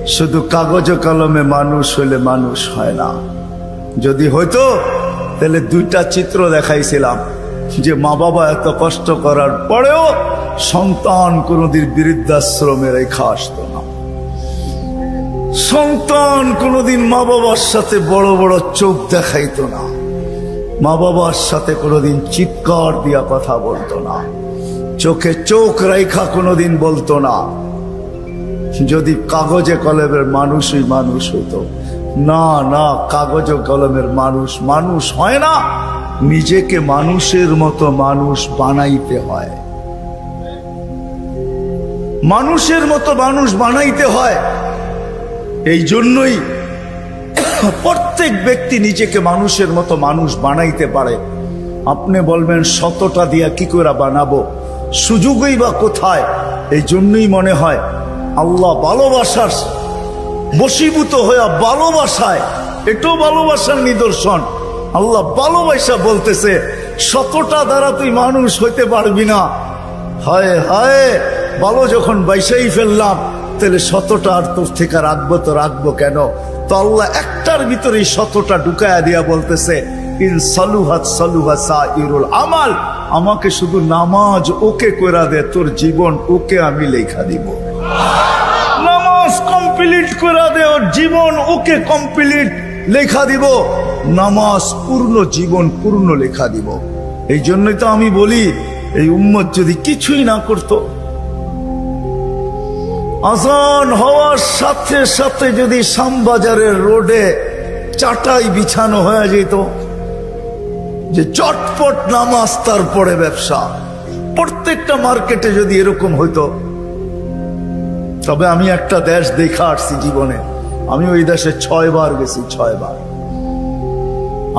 শুধু কাগজ কলমে মানুষ হইলে মানুষ হয় না। যদি হইতো তাহলে দুইটা চিত্র দেখাইছিলাম, যে মা বাবা এত কষ্ট করার পরেও সন্তান কোনদিন বৃদ্ধাশ্রমে রেখা আসতো না। সন্তান কোনদিন মা বাবার সাথে বড় বড় চোখ দেখাইতো না। মা বাবার সাথে কোনদিন চিৎকার দিয়া কথা বলতো না। চোখে চোখ রেখা কোনদিন বলতো না। যদি কাগজে কলমের মানুষই মানুষ হইতো। না না, কাগজ কলমের মানুষ মানুষ হয় না, নিজেকে মানুষের মতো মানুষ বানাইতে হয়। মানুষের মতো মানুষ বানাইতে হয়। এই জন্যই প্রত্যেক ব্যক্তি নিজেকে মানুষের মতো মানুষ বানাইতে পারে। আপনি বলবেন শতটা দিয়া কি করে বানাবো, সুযোগই বা কোথায়? এই জন্যই মনে হয় আল্লাহ ভালোবাসার বশীভূত হইয়া ভালোবাসায়, এটাও ভালোবাসার নিদর্শন। আল্লাহ ভালোবাসা বলতেছে শতটা দ্বারা তুই মানুষ হইতে পারবি না। হায় হায়, ভালো যখন বাইসাই ফেললাম তাহলে শতটা আর তোর থেকে রাখবো তো রাখবো কেন? তো আল্লাহ একটার ভিতরে শতটা ঢুকায়া দিয়া বলতেছে ইন সালুহাত সালুহা সাইরুল আমাল, আমাকে শুধু নামাজ ওকে কইরা দে, তোর জীবন ওকে আমি লেখা দিব। নামাজ কমপ্লিট কইরা দে, ওর জীবন ওকে কমপ্লিট লেখা দিব। নামাজ পূর্ণ, জীবন পূর্ণ লেখা দিব। এই জন্যই তো আমি বলি এই উম্মত যদি কিছুই না করতো, আজান হওয়ার সাথে সাথে যদি শ্যামবাজারের রোডে চাটাই বিছানো হয়ে যেত, যে চটপট নামাজ তারপরে ব্যবসা, প্রত্যেকটা মার্কেটে যদি এরকম হইতো। তবে আমি একটা দেশ দেখা আসছি জীবনে, আমি ওই দেশে 6 বার গেছি, 6 বার।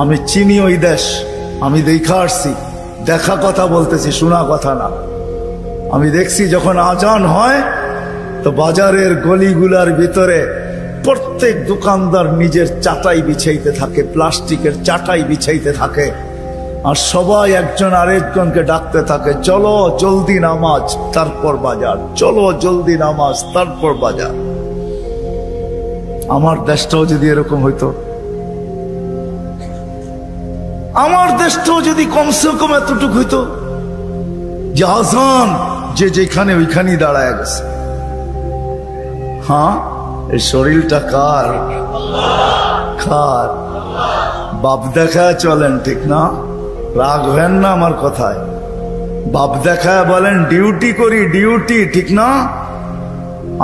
আমি চিনি ওই দেশ, আমি দেখা আসছি। দেখা কথা বলতেছি, শোনা কথা না। আমি দেখছি যখন আজান হয় তো বাজারের গলিগুলার ভিতরে প্রত্যেক দোকানদার নিজের চাটাই বিছাইতে থাকে, প্লাস্টিকের চাটাই বিছাইতে থাকে, আর সবাই একজন আরেকজনকে ডাকতে থাকে, চলো জলদি নামাজ তারপর বাজার, চলো জলদি নামাজ তারপর বাজার। আমার দেশটাও যদি এরকম হইতো, আমার দেশটাও যদি কমসে কম এতটুকু হইতো যে আজান যে যেখানে ওইখানেই দাঁড়ায় গেছে। হ্যাঁ, এই শরীরটা কার? কার? বাপ দেখায় চলেন, ঠিক না? রাগ হেন না আমার কথায়। বাপ দেখায় বলেন ডিউটি করি, ডিউটি, ঠিক না?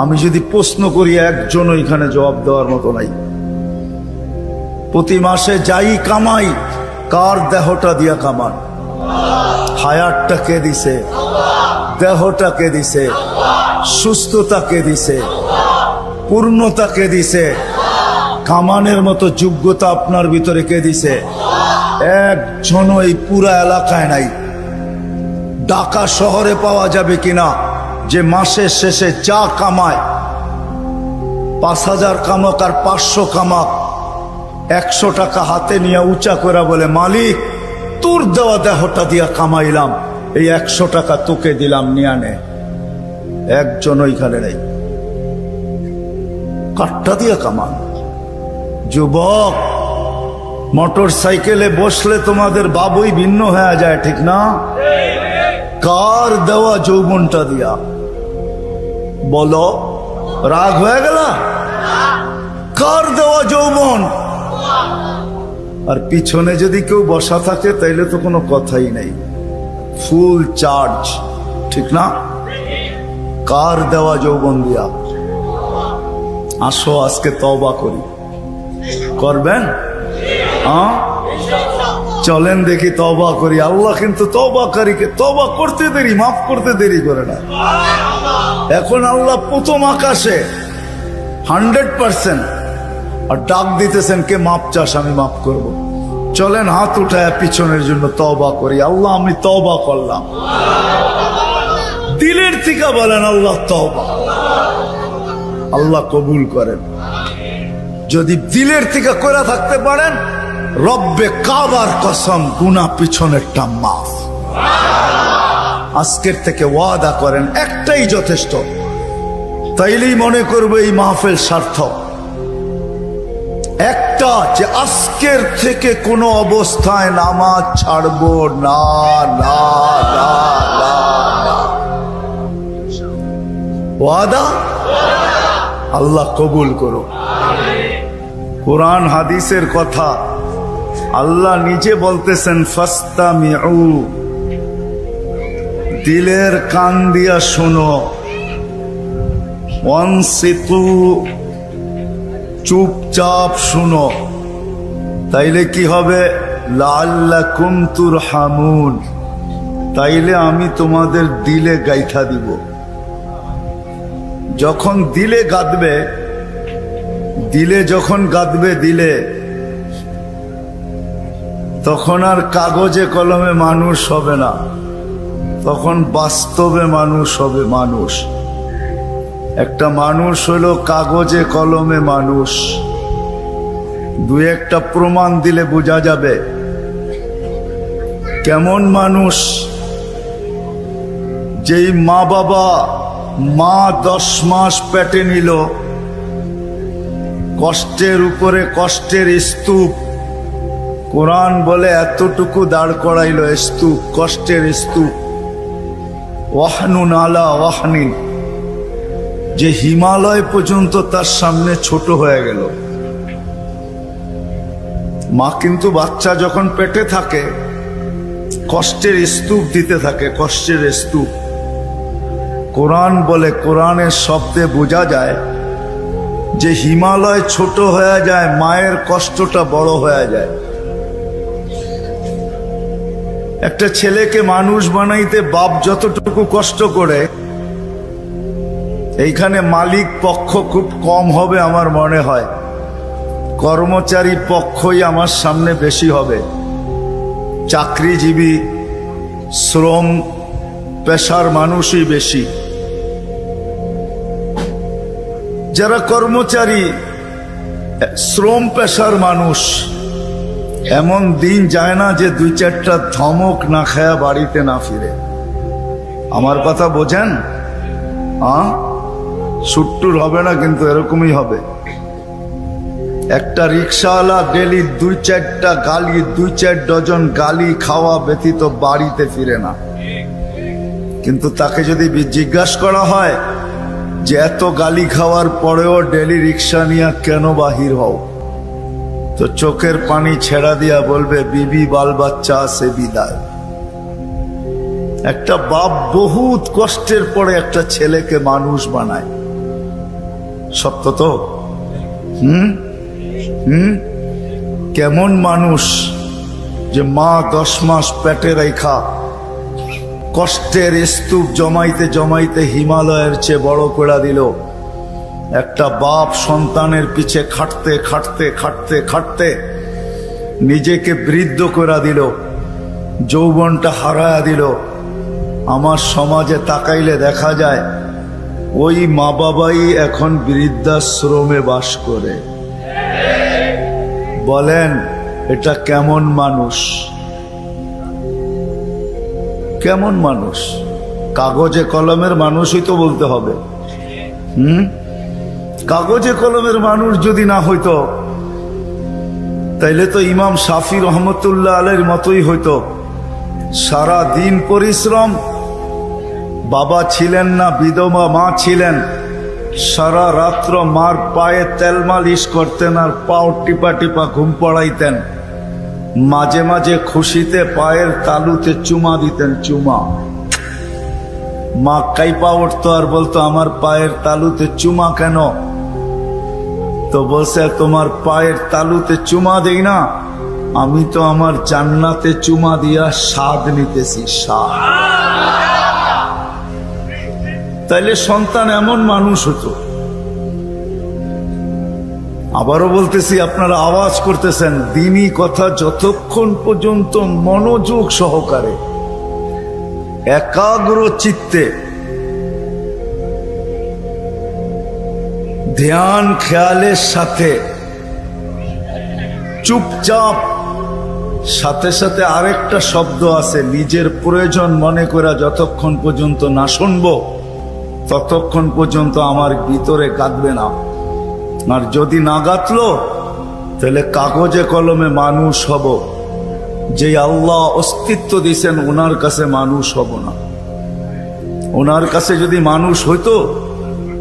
আমি যদি প্রশ্ন করি একজন ওইখানে জবাব দেওয়ার মতো নাই। প্রতি মাসে যাই কামাই, কার দেহটা দিয়া কামান? হায়াতটা কে দিছে? দেহটা কে দিছে? সুস্থতা কে দিছে? পূর্ণতা কে দিছে? কামানের মতো যোগ্যতা আপনার ভিতরে কে দিছে? একজন এই পুরা এলাকায় নাই। ঢাকা শহরে পাওয়া যাবে কিনা যে মাসের শেষে যা কামায়, 5000 কামাক আর 500 কামাক, 100 টাকা হাতে নিয়ে উঁচা করে বলে মালিক তোর দেওয়া দেহটা দিয়া কামাইলাম, এই 100 টাকা তোকে দিলাম, নিয়ে নে। একজন ওইখানে নেই। কাঠটা দিয়া কামান। যুবক, মোটর সাইকেলে বসলে তোমাদের বাবুই ভিন্ন হয়ে যায়, ঠিক না? কার দেওয়া যৌবনটা দিয়া? বলো, রাগ হয়ে গেল? কার দেওয়া যৌবন? আর পিছনে যদি কেউ বসা থাকে তাইলে তো কোনো কথাই নেই, ফুল চার্জ, ঠিক না? কার দেওয়া যৌবন দিয়া? আসো আজকে তওবা করি। করবেন? চলেন দেখি তওবা করি। আল্লাহ কিন্তু তওবাকারীকে তওবা করতে দেরি, মাফ করতে দেরি করে না। এখন আল্লাহ প্রথম আকাশে 100% আর ডাক দিতেছেন, কে মাপ চাস? আমি মাফ করব। চলেন হাত উঠায় পিছনের জন্য তওবা করি। আল্লাহ আমি তওবা করলাম। দিলের থেকে বলেন আল্লাহ তওবা। আল্লাহ কবুল করেন। যদি দিলের থেকে করে থাকতে পারেন, রব্বে কাবার কসম, গুনাহ পিছনেরটা মাফ। আজকের থেকে ওয়াদা করেন, একটাই যথেষ্ট। তাইলেই মনে করবে এই মাহফিল সার্থক। একটা যে আজকের থেকে কোনো অবস্থায় নামাজ ছাড়বো না, না, না, না, না। ওয়াদা? আল্লাহ কবুল করো। কোরআন হাদিসের কথা আল্লাহ নিজে বলতেছেন, ফাস্তামিউ, দিলের কান দিয়া শোনো, ওয়ানসিতু, চুপচাপ শুনো, তাইলে কি হবে? লাআল্লাকুম তুরহামুন, তাইলে আমি তোমাদের দিলে গাইথা দিব। যখন দিলে গাঁদবে, দিলে যখন গাঁদবে দিলে, তখন আর কাগজে কলমে মানুষ হবে না, তখন বাস্তবে মানুষ হবে। মানুষ একটা মানুষ হলো কাগজে কলমে মানুষ। দুই একটা প্রমাণ দিলে বোঝা যাবে কেমন মানুষ। যেই মা বাবা, মা 10 মাস পেটে নিল, কষ্টের উপরে কষ্টের স্তূপ, কোরআন বলে এতটুকু দাঁড় করাইল স্তূপ, কষ্টের স্তূপ, ওয়াহনুন আলা ওয়াহনিন, যে হিমালয় পর্যন্ত তার সামনে ছোট হয়ে গেল। মা কিন্তু বাচ্চা যখন পেটে থাকে কষ্টের স্তূপ দিতে থাকে, কষ্টের স্তূপ। কোরআন বলে, কোরআনের শব্দে বোঝা যায় যে হিমালয় ছোট হয়ে যায়, মায়ের কষ্টটা বড় হয়ে যায়। একটা ছেলেকে মানুষ বানাইতে বাপ যতটুকু কষ্ট করে, এইখানে মালিক পক্ষ খুব কম হবে আমার মনে হয়, কর্মচারী পক্ষই আমার সামনে বেশি হবে। চাকরিজীবী, শ্রম পেশার মানুষই বেশি। যারা কর্মচারী, শ্রম পেশার মানুষ, এমন দিন যায় না যে 2-4টা ধমক না খায়া বাড়িতে না ফিরে। আমার কথা বোঝেন? সুট্টুর হবে না, কিন্তু এরকমই হবে। একটা রিক্সাওয়ালা ডেলি 2-4টা গালি, 2-4 ডজন গালি খাওয়া ব্যতীত বাড়িতে ফিরে না। কিন্তু তাকে যদি জিজ্ঞাসা করা হয় যে এত গালি খাওয়ার পরেও ডেলি রিক্সা নিয়ে কেন বাহির হও, তো চোখের পানি ছেড়া দিয়া বলবে, বিবি বাল বাচ্চা আছে বিদায়। একটা বাপ বহুত কষ্টের পরে একটা ছেলেকে মানুষ বানায়। সত্য তো? কেমন মানুষ যে মা 10 মাস পেটে রেখা কষ্টের স্তূপ জমাইতে জমাইতে হিমালয়ের চেয়ে বড় করে দিল। একটা বাপ সন্তানের পিছে খাটতে খাটতে খাটতে খাটতে নিজেকে বৃদ্ধ করে দিল, যৌবনটা হারায়া দিল। আমার সমাজে তাকাইলে দেখা যায় ওই মা বাবাই এখন বৃদ্ধাশ্রমে বাস করে। বলেন এটা কেমন মানুষ? কেমন মানুষ? কাগজে কলমের মানুষই তো বলতে হবে। কাগজে কলমের মানুষ যদি না হইতো তাইলে তো ইমাম শাফি রহমতুল্লাহ আলাইহির মতোই হইতো। সারা দিন পরিশ্রম, বাবা ছিলেন না, বিধবা মা ছিলেন, সারা রাত্র মার পায়ে তেল মালিশ করতেন আর পাও টিপা টিপা ঘুম পড়াইতেন। মাঝে মাঝে খুশিতে পায়ের তালুতে চুমা দিতেন, চুমা। মা কাইপা উঠতো আর বলতো, আমার পায়ের তালুতে চুমা কেন? তো বলছে, তোমার পায়ের তালুতে চুমা দেই না, আমি তো আমার জান্নাতে চুমা দিয়া স্বাদ নিতেছি, স্বাদ। তাইলে সন্তান এমন মানুষ হতো। আবারও বলতেছি, আপনারা আওয়াজ করতেছেন, দ্বীনি কথা যতক্ষণ পর্যন্ত মনোযোগ সহকারে একাগ্র চিত্তে ধ্যান খেয়ালের সাথে চুপচাপ, সাথে সাথে আরেকটা শব্দ আছে, নিজের প্রয়োজন মনে করা যতক্ষণ পর্যন্ত না শুনবো ততক্ষণ পর্যন্ত আমার ভিতরে গাঁথবে না। আর যদি না গাঁথলো তাহলে কাগজে কলমে মানুষ হব, যে আল্লাহ অস্তিত্ব দিয়েছেন ওনার কাছে মানুষ হব না। ওনার কাছে যদি মানুষ হইতো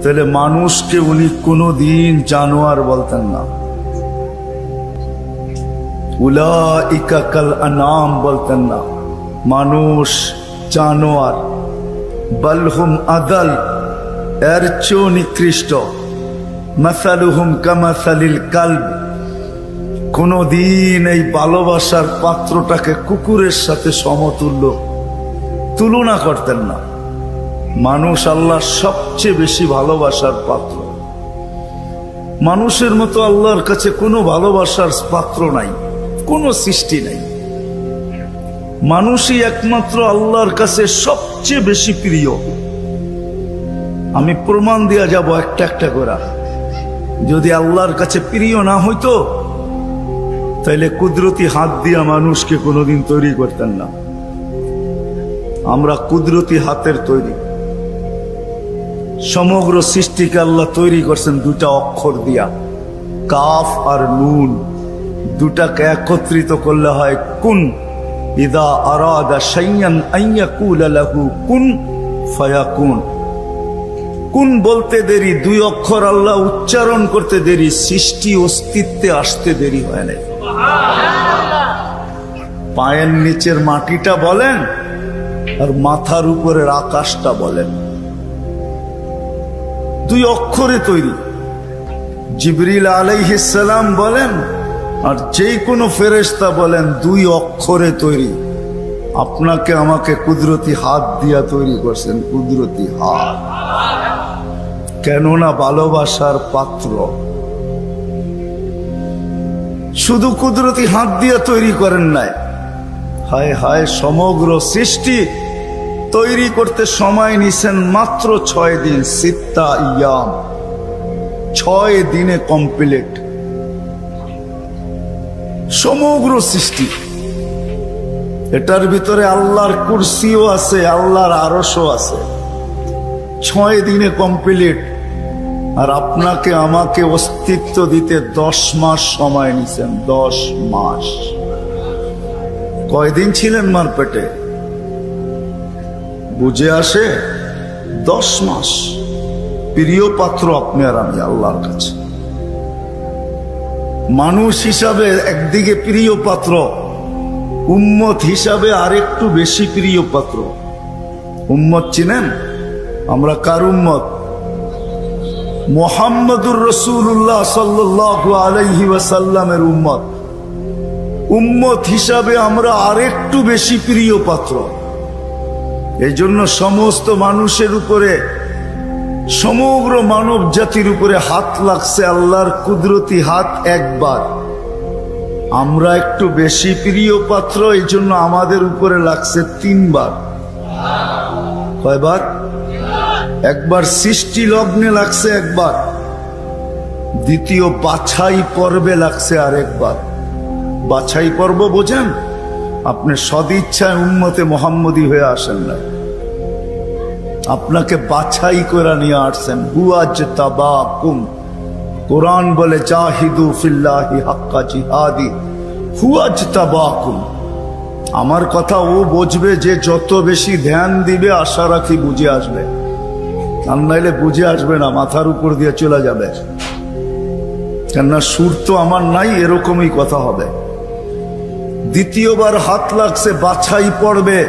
তাহলে মানুষকে উনি কোনোদিন জানোয়ার বলতেন না। উলাইকা কাল আনাম বলতেন না, মানুষ জানোয়ার। বালহুম আদাল, এর চেয়েও নিকৃষ্ট। মাসালুহুম কামাসালিল কালব, কোনদিন এই ভালোবাসার পাত্রটাকে কুকুরের সাথে সমতুল্য তুলনা করতেন না। মানুষ আল্লাহর সবচেয়ে বেশি ভালোবাসার পাত্র। মানুষের মতো আল্লাহর কাছে কোনো ভালোবাসার পাত্র নাই, কোনো সৃষ্টি নাই। মানুষই একমাত্র আল্লাহর কাছে সবচেয়ে বেশি প্রিয়। আমি প্রমাণ দিয়া যাব একটা একটা করে। যদি আল্লাহর কাছে প্রিয় না হইতো তাইলে কুদরতি হাত দিয়া মানুষকে কোনোদিন তৈরি করতেন না। আমরা কুদরতি হাতের তৈরি। সমগ্র সৃষ্টিকে আল্লাহ তৈরি করছেন দুটা অক্ষর দিয়া, কাফ আর নুন। দুটাকে একত্রিত করলে হয় কুন। ইদা আরাদা শাইয়ান আন ইয়াকুলা লাহু কুন ফায়াকুন। কুন বলতে দেরি, দুই অক্ষর আল্লাহ উচ্চারণ করতে দেরি, সৃষ্টি অস্তিত্বে আসতে দেরি হয় না। পায়ের নিচের মাটিটা বলেন আর মাথার উপরের আকাশটা বলেন, দুই অক্ষরে তৈরি। জিবরিল আলাইহিস সালাম বলেন আর যে কোনো ফেরেশতা বলেন, দুই অক্ষরে তৈরি। আপনাকে আমাকে কুদরতি হাত দিয়া তৈরি করছেন, কুদরতি হাত। কেননা ভালোবাসার পাত্র। শুধু কুদরতি হাত দিয়া তৈরি করেন নাই, হায় হায় সমগ্র সৃষ্টি তৈরি করতে সময় নিছেন মাত্র 6 দিন। সিত্তা ইয়াম, 6 দিনে কমপ্লিট সমগ্র সৃষ্টি। এটার ভিতরে আল্লাহর কুরসিও আছে, আল্লাহর আরশও আছে। 6 দিনে কমপ্লিট। আর আপনাকে আমাকে অস্তিত্ব দিতে 10 মাস সময় নিছেন। 10 মাস। কয়দিন ছিলেন মার পেটে? বুঝে আসে? 10 মাস। প্রিয় পাত্র আপনি আর আমি আল্লাহর কাছে। মানুষ হিসাবে একদিকে প্রিয় পাত্র, উম্মত হিসাবে আরেকটু বেশি প্রিয় পাত্র। উম্মত চিনেন? আমরা কার উম্মত? মুহাম্মদুর রাসূলুল্লাহ সাল্লাল্লাহু আলাইহি ওয়াসাল্লামের উম্মত। উম্মত হিসাবে আমরা আরেকটু বেশি প্রিয় পাত্র। এই জন্য সমস্ত মানুষের উপরে, সমগ্র মানব জাতির উপরে হাত লাগছে আল্লাহর কুদরতি হাত একবার। আমরা একটু বেশি প্রিয় পাত্র, এই জন্য আমাদের উপরে লাগছে 3 বার। কয়বার? একবার সৃষ্টি লগ্নে লাগছে একবার, দ্বিতীয় বাছাই পর্বে লাগছে আরেকবার। বাছাই পর্ব বোঝেন? আপনি সদিচ্ছায় উম্মতে মুহাম্মদী হয়ে আসেন না, আপনাকে বাছাই করে নিয়ে আসছেন। হুয়াজতাবাকুম, কোরআন বলে জাহিদু ফিল্লাহি হাক্কা জিহাদি। হুয়াজতাবাকুম, আমার কথা ও বুঝবে যে যত বেশি ধ্যান দিবে, আশা রাখি বুঝে আসবে। আর নাইলে বুঝে আসবে না, মাথার উপর দিয়ে চলে যাবে। কেননা সুর তো আমার নাই, এরকমই কথা হবে। দ্বিতীয়বার হাত লাগছে বাছাই পড়বে।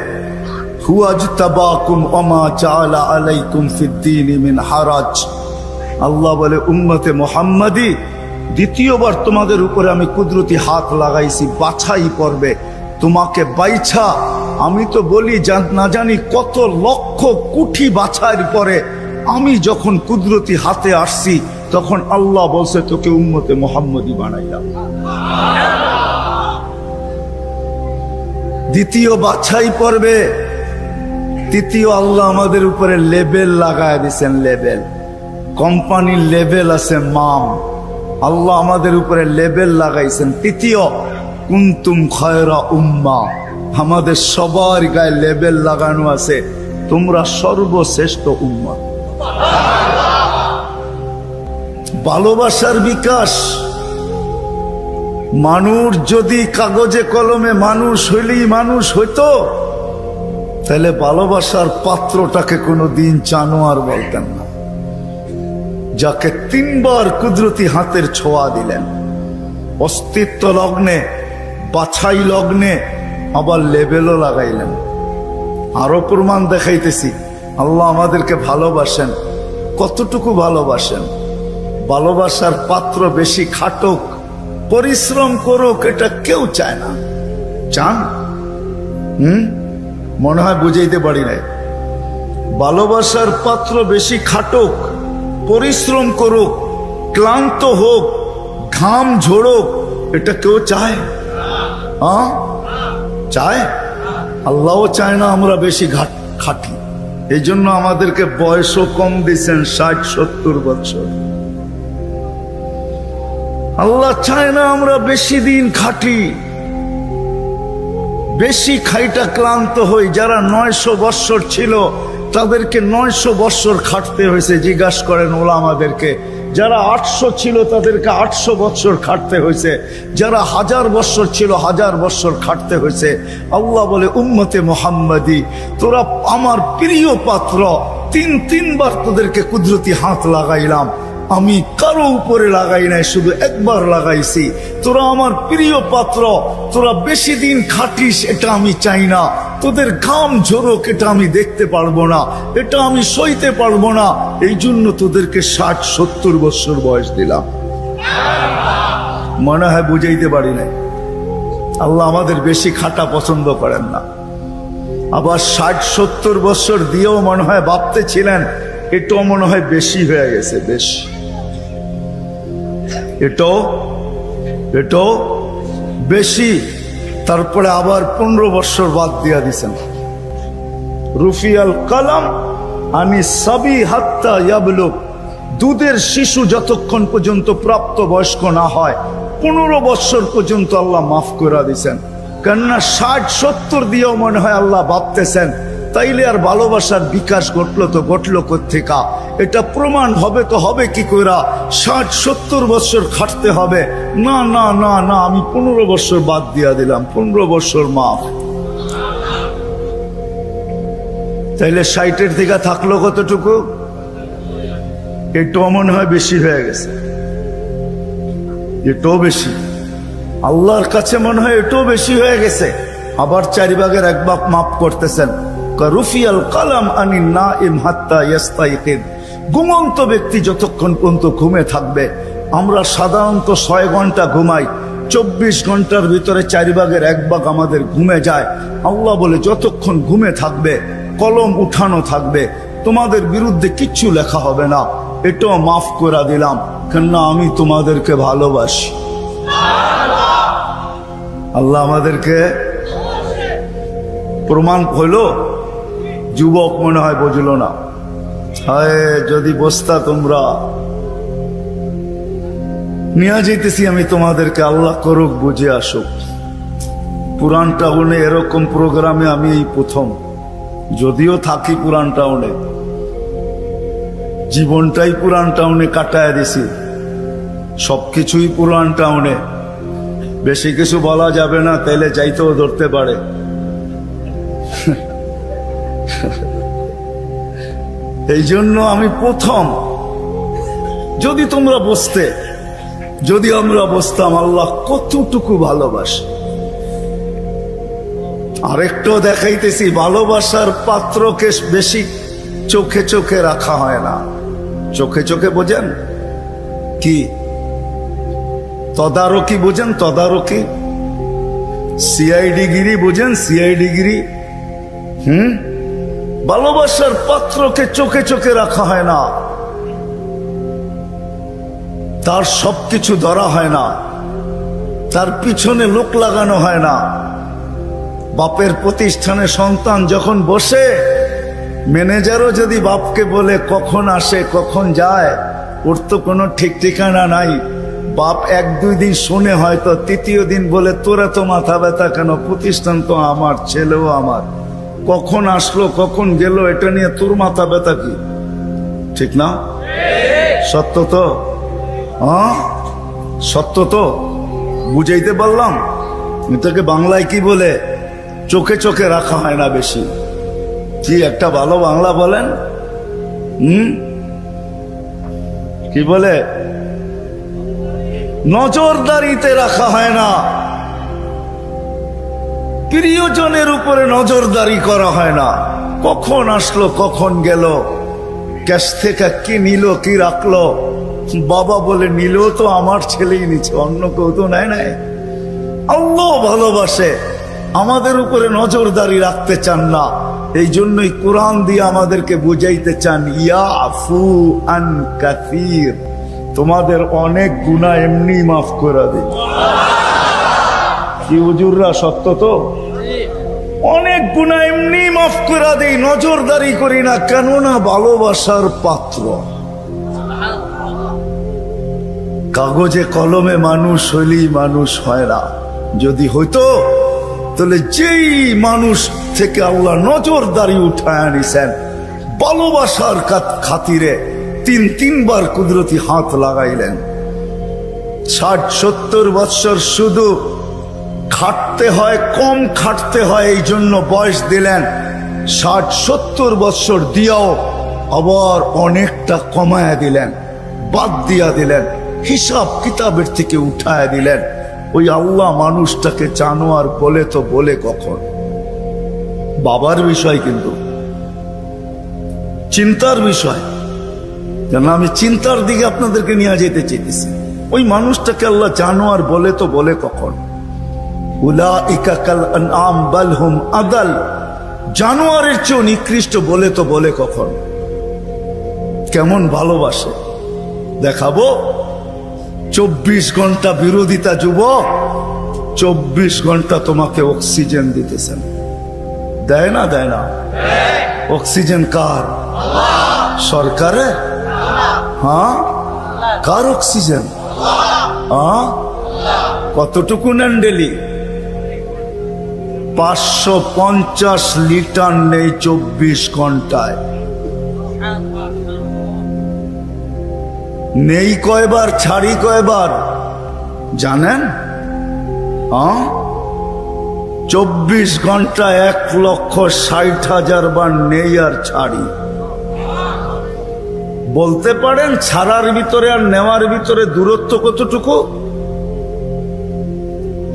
হুয়াজতাবাকুম ওমা জাআলা আলাইকুম ফিদ্দীনি মিন হারাজ। আল্লাহ বলে উম্মতে মুহাম্মাদি, দ্বিতীয়বার তোমাদের উপরে আমি কুদরতি হাত লাগাইছি বাছাই পড়বে। তোমাকে বাইছা, আমি তো বলি না জানি কত লক্ষ কোটি বাছাইয়ের পরে আমি যখন কুদরতি হাতে আসছি, তখন আল্লাহ বলছে তোকে উম্মতে মুহাম্মাদি বানাইলাম। দ্বিতীয় বাছাই পড়বে। তৃতীয় আল্লাহ আমাদের উপরে লেবেল লাগায় দিচ্ছেন। লেবেল, কোম্পানির লেবেল আছে মাম, আল্লাহ আমাদের উপরে লেবেল লাগাইছেন। তৃতীয় কুনতুম খায়রা উম্মা, আমাদের সবার গায়ে লেবেল লাগানো আছে, তোমরা সর্বশ্রেষ্ঠ উম্মত। ভালোবাসার বিকাশ। মানুষ যদি কাগজে কলমে মানুষ হইলেই মানুষ হইতো, তাহলে ভালোবাসার পাত্রটাকে কোনোদিন জানোয়ার বলতেন না, যাকে 3 বার কুদরতি হাতের ছোঁয়া দিলেন, অস্তিত্ব লগ্নে, বাছাই লগ্নে, আবার লেবেলও লাগাইলেন। আরো প্রমাণ দেখাইতেছি আল্লাহ আমাদেরকে ভালোবাসেন। কতটুকু ভালোবাসেন? ভালোবাসার পাত্র বেশি খাটুক, পরিশ্রম করুক, এটা কেউ চায় না। চান? মনে হয় বুঝাইতে পারি নাই। ভালোবাসার পাত্র বেশি খাটুক, পরিশ্রম করুক, ক্লান্ত হোক, ঘাম ঝোড়ুক, এটা কেউ চায়? চায়? আল্লাহও চায় না আমরা বেশি খাটি। এই জন্য আমাদেরকে বয়সও কম দিচ্ছেন, 60-70 বছর। আল্লাহ চায় না আমরা বেশি দিন খাটি, বেশি খাইটা ক্লান্ত হই। যারা 900 বৎসর ছিল তাদেরকে 900 বৎসর খাটতে হয়েছে। জিজ্ঞাসা করেন ওলামাদেরকে। যারা 800 ছিল তাদেরকে 800 বৎসর খাটতে হয়েছে। যারা 1000 বৎসর ছিল 1000 বৎসর খাটতে হয়েছে। আল্লাহ বলে, উম্মতে মুহাম্মাদি, তোরা আমার প্রিয় পাত্র, 3 বার তোদেরকে কুদরতি হাত লাগাইলাম, আমি কারো উপরে লাগাই নাই, শুধু একবার লাগাইছি। তোরা আমার প্রিয় পাত্র, তোরা বেশি দিন খাটিস এটা আমি চাই না, তোদের ঘাম ঝরুক এটা আমি দেখতে পারবো না, এটা আমি সইতে পারবো না। এই জন্য তোদেরকে 60-70 বছর বয়স দিলাম। মনে হয় বুঝাইতে পারি নাই। আল্লাহ আমাদের বেশি খাটা পছন্দ করেন না। আবার 60-70 বছর দিয়েও মনে হয় ভাবতে ছিলেন এটাও মনে হয় বেশি হয়ে গেছে, বেশি। এটাও বেশি। তারপরে আবার 15 বছর বাদ দিয়া দিছেন। রুফিয়াল কালাম আনি সাবি হাত্তা ইয়াবলুগ, দুধের শিশু যতক্ষণ পর্যন্ত প্রাপ্ত বয়স্ক না হয় 15 বছর পর্যন্ত আল্লাহ মাফ করে দিছেন। কেননা 60-70 দিয়েও মনে হয় আল্লাহ ভাবতেছেন তাইলে আর ভালোবাসার বিকাশ ঘটলো তো ঘটলো কোত্থেকা? এটা প্রমাণ হবে তো হবে কি কইরা? 60-70 বছর খাটতে হবে? না না না না, আমি 15 বছর বাদ দিয়া দিলাম, 15 বছর মাফ। তাইলে 60-এর থেকে থাকলো কতটুকু? এটাও মনে হয় বেশি হয়ে গেছে, এটাও বেশি। আল্লাহর কাছে মনে হয় এটাও বেশি হয়ে গেছে। আবার 4 ভাগের 1 ভাগ মাফ করতেছেন। রুফিয়াল কালাম আনি নাইম হাত্তা ইয়াস্তাইকিদ, ঘুমন্ত ব্যক্তি যতক্ষণ পর্যন্ত ঘুমে থাকবে। আমরা সাধারণত 6 ঘন্টা ঘুমাই, 24 ঘন্টার ভিতরে 4 ভাগের 1 ভাগ আমাদের ঘুমে যায়। আল্লাহ বলে যতক্ষণ ঘুমে থাকবে কলম উঠানো থাকবে, তোমাদের বিরুদ্ধে কিচ্ছু লেখা হবে না, এটাও মাফ করে দিলাম, কেননা আমি তোমাদেরকে ভালোবাসি। আল্লাহ আমাদেরকে প্রমাণ হইল। যুবক মনে হয় বুঝল না। হায় যদি বসতা তোমরা, নিয়ে যেতেছি আমি তোমাদেরকে, আল্লাহ করুক বুঝে আসুক। পুরান টাউনে এরকম প্রোগ্রামে আমি এই প্রথম, যদিও থাকি পুরান টাউনে, জীবনটাই পুরান টাউনে কাটায় দিছি, সবকিছুই পুরান টাউনে। বেশি কিছু বলা যাবে না, তাইলে যাইতেও ধরতে পারে। এই জন্য আমি প্রথম। যদি তোমরা বসতে, যদি আমরা বসতাম, আল্লাহ কতটুকু ভালোবাসে। আরেকটাও দেখাইতেছি, ভালোবাসার পাত্রকে বেশি চোখে চোখে রাখা হয় না। চোখে চোখে বোঝেন কি? তদারকি বোঝেন? তদারকি, সিআইডি গিরি বোঝেন? সিআইডি গিরি। ভালোবাসার পাত্রকে চোখে চোখে রাখা হয় না, তার সবকিছু ধরা হয় না, তার পিছনে লোক লাগানো হয় না। বাপের প্রতিষ্ঠানে সন্তান যখন বসে, ম্যানেজারও যদি বাপকে বলে কখন আসে কখন যায়, ওর তো কোনো ঠিক ঠিকানা নাই। বাপ 1-2 দিন শুনে হয়তো, 3য় দিন বলে তোরা তো মাথা ব্যথা কেন, প্রতিষ্ঠান তো আমার, ছেলেও আমার, কখন আসলো কখন গেল এটা নিয়ে তোর মাথা ব্যথা কি? ঠিক না? সত্য তো? হ্যাঁ, সত্য তো? বুঝাইতে পারলাম? এটাকে বাংলায় কি বলে? চোখে চোখে রাখা হয় না বেশি। কি একটা ভালো বাংলা বলেন? কি বলে? নজরদারিতে রাখা হয় না, প্রিয়জনের উপরে নজরদারি করা হয় না। কখন আসলো কখন গেল, ক্যাশ থেকে কি নিল কি রাখলো, বাবা বলে নিল তো আমার ছেলেই নিচ্ছে, অন্য কেউ তো নেয় নাই। আল্লাহ ভালোবাসে, আমাদের উপরে নজরদারি রাখতে চান না। এই জন্যই কোরআন দিয়ে আমাদেরকে বুঝাইতে চান, ইয়াফু আন কাসীর, তোমাদের অনেক গুনাহ এমনি মাফ করে দিই। কি হুজুররা, সত্য তো? অনেক গুনাহ এমনি মাফ করে দেই, নজরদারি করি না, কেননা ভালোবাসার পাত্র। কাগজে কলমে মানুষ হইলেই মানুষ হয় না। যদি হইতো তাহলে যেই মানুষ থেকে আল্লাহ নজরদারি উঠায় আনিছেন, ভালোবাসার খাতিরে তিনবার কুদরতি হাত লাগাইলেন। 60-70 বৎসর শুধু খাটতে হয়, কম খাটতে হয়, এই জন্য বয়স দিলেন। 60-70 বৎসর দিয়াও আবার অনেকটা কমায়া দিলেন, বাদ দিয়া দিলেন, হিসাব কিতাবের থেকে উঠায় দিলেন। ওই আল্লাহ মানুষটাকে জানোয়ার বলে তো বলে কখন? বাবার বিষয়, কিন্তু চিন্তার বিষয়। কেন আমি চিন্তার দিকে আপনাদেরকে নিয়ে যেতে চেয়েছি। ওই মানুষটাকে আল্লাহ জানোয়ার বলে তো বলে কখন? উলাইকা কাল আনআম বাল হুম আদাল, জানোয়ারের চেয়ে নিকৃষ্ট বলে তো বলে কখন? কেমন ভালোবাসে দেখাবো। 24 ঘন্টা বিরোধিতা যুবক, 24 ঘন্টা তোমাকে অক্সিজেন দিতেছেন। দেয় না? দেয় না? অক্সিজেন কার? সরকারে? হ্যাঁ, কার অক্সিজেন? হ্যাঁ, কতটুকু নেন ডেলি? 550 লিটার নেই 24 ঘন্টায়। নেই কয়বার, ছাড়ি কয়বার জানেন? 24 ঘন্টা 1,60,000 বার নেই আর ছাড়ি। বলতে পারেন ছাড়ার ভিতরে আর নেওয়ার ভিতরে দূরত্ব কতটুকু?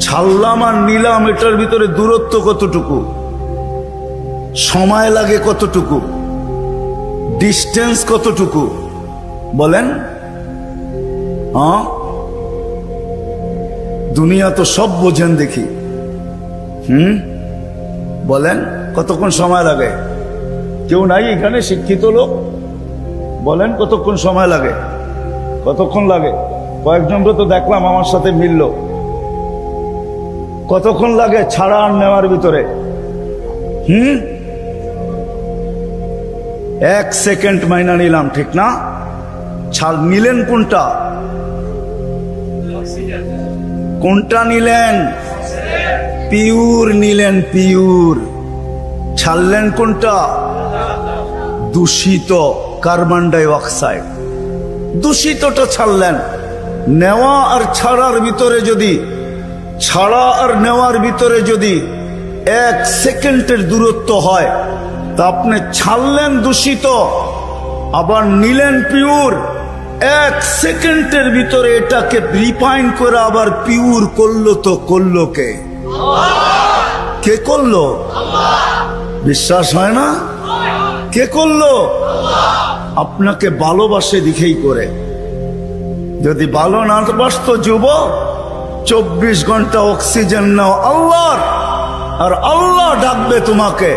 ছাড়লাম আর নিলাম, এটার ভিতরে দূরত্ব কতটুকু? সময় লাগে কতটুকু? ডিস্টেন্স কতটুকু? বলেন। দুনিয়া তো সব বোঝেন দেখি। বলেন কতক্ষণ সময় লাগে? কেউ নাই এখানে শিক্ষিত লোক? বলেন কতক্ষণ সময় লাগে? কতক্ষণ লাগে? কয়েকজনকে তো দেখলাম আমার সাথে মিলল। কতক্ষণ লাগে ছাড়া আর নেওয়ার ভিতরে? 1 সেকেন্ড মাইনা নিলাম, ঠিক না? ছাড় নিলেন কোনটা? কোনটা নিলেন? পিওর নিলেন, পিওর। ছাড়লেন কোনটা? দূষিত কার্বন ডাই অক্সাইড, দূষিতটা ছাড়লেন। নেওয়া আর ছাড়ার ভিতরে যদি, ছাড়া আর নেওয়ার ভিতরে যদি 1 সেকেন্ডের দূরত্ব হয়, তা আপনি ছাড়লেন দূষিত, আবার নিলেন পিওর। 1 সেকেন্ডের ভিতরে এটাকে রিফাইন করে আবার পিওর করলো, তো করলো কে? কে করলো? বিশ্বাস হয় না? কে করলো? আপনাকে ভালোবাসে দিকেই করে। যদি ভালো না বাসতো যুবক, 24 ঘন্টা অক্সিজেন নাও আল্লাহর, আর আল্লাহ ডাকবে তোমাকে।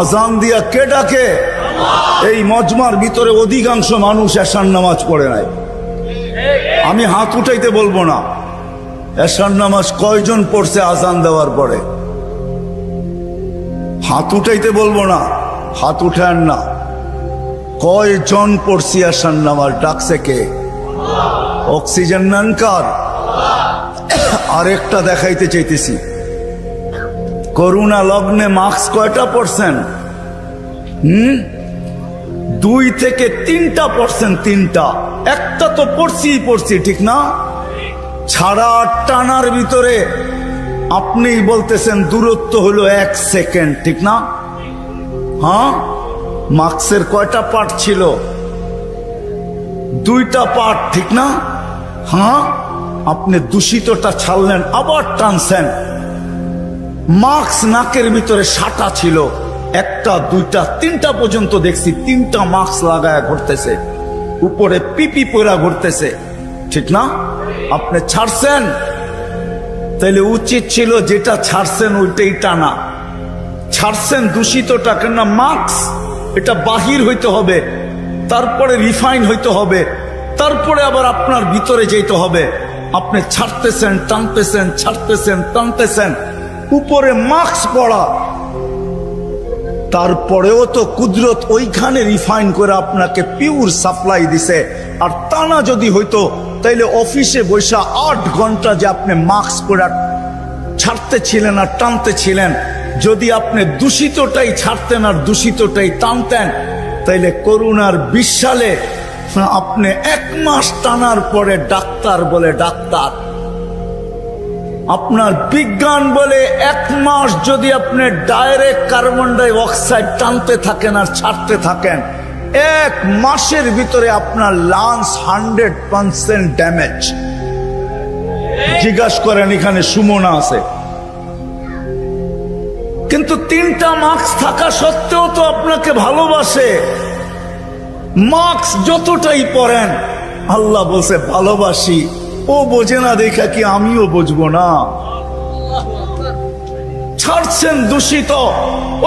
আজান দিয়া কে ডাকে? এই মজমার ভিতরে অধিকাংশ মানুষ এশার নামাজ পড়ে নাই। আমি হাত উঠাইতে বলবো না, এশার নামাজ কয়জন পড়ছে আজান দেওয়ার পরে? হাত উঠাইতে বলবো না, হাত উঠান না। কয়জন পড়ছি এশার নামাজ? ডাকছে কে? অক্সিজেন নেন কার? আরেকটা দেখাইতে চাইতেছি। করোনা লগ্নে মাস্ক কয়টা পড়ছেন? 2 থেকে 3% তিনটা, একটা তো পড়ছি ঠিক না? ছাড়া টানার ভিতরে আপনিই বলতেছেন দূরত্ব হলো 1 সেকেন্ড, ঠিক না? হ্যাঁ, মার্কসের কয়টা পার্ট ছিল? 2টা পার্ট, ঠিক না? হ্যাঁ, আপনি দূষিতটা ছাড়লেন, আবার টানছেন। মার্কস নাকের ভিতরে সাটা ছিল, 1টা 2টা 3টা পর্যন্ত দেখছি, 3টা মাস্ক লাগায় ঘুরতেছে, উপরে পিপি পরা ঘুরতেছে, ঠিক না? আপনি ছাড়ছেন, তাইলে উচিত ছিল যেটা ছাড়ছেন ওইটাই টানা। ছাড়ছেন দূষিতটা, কেন মাস্ক এটা বাহির হইতে হবে, তারপরে রিফাইন হইতে হবে, তারপরে আবার আপনার ভিতরে যেতে হবে। আপনি ছাড়তেছেন টানতেছেন, ছাড়তেছেন টানতেছেন, উপরে মাস্ক পড়া, তারপরেও তো কুদরত ওইখানে রিফাইন করে আপনাকে পিওর সাপ্লাই দিছে। আর টানা যদি হইতো তাইলে অফিসে বৈশা 8 ঘন্টা যে আপনি মাস্ক পরে ছাড়তে ছিলেন আর টানতে ছিলেন, যদি আপনি দূষিতটাই ছাড়তেন আর দূষিতটাই টানতেন, তাইলে করোনার 20 সালে আপনি 1 মাস টানার পরে ডাক্তার বলে ডাক্তার, আপনার বিজ্ঞান বলে 1 মাস যদি আপনি ডাইরেক্ট কার্বন ডাই অক্সাইড টানতে থাকেন আর ছাড়তে থাকেন, 1 মাসের ভিতরে আপনার লাংস 100% ড্যামেজ। জিজ্ঞাসা করেন, এখানে সুমনা আছে, কিন্তু 3টা মাস্ক থাকা সত্ত্বেও তো আপনাকে ভালোবাসে। মাস্ক যতটাই পরেন, আল্লাহ বলছে ভালোবাসি, ও বোঝে না দেখা কি আমিও বুঝবো না? ছাড়ছেন দূষিত,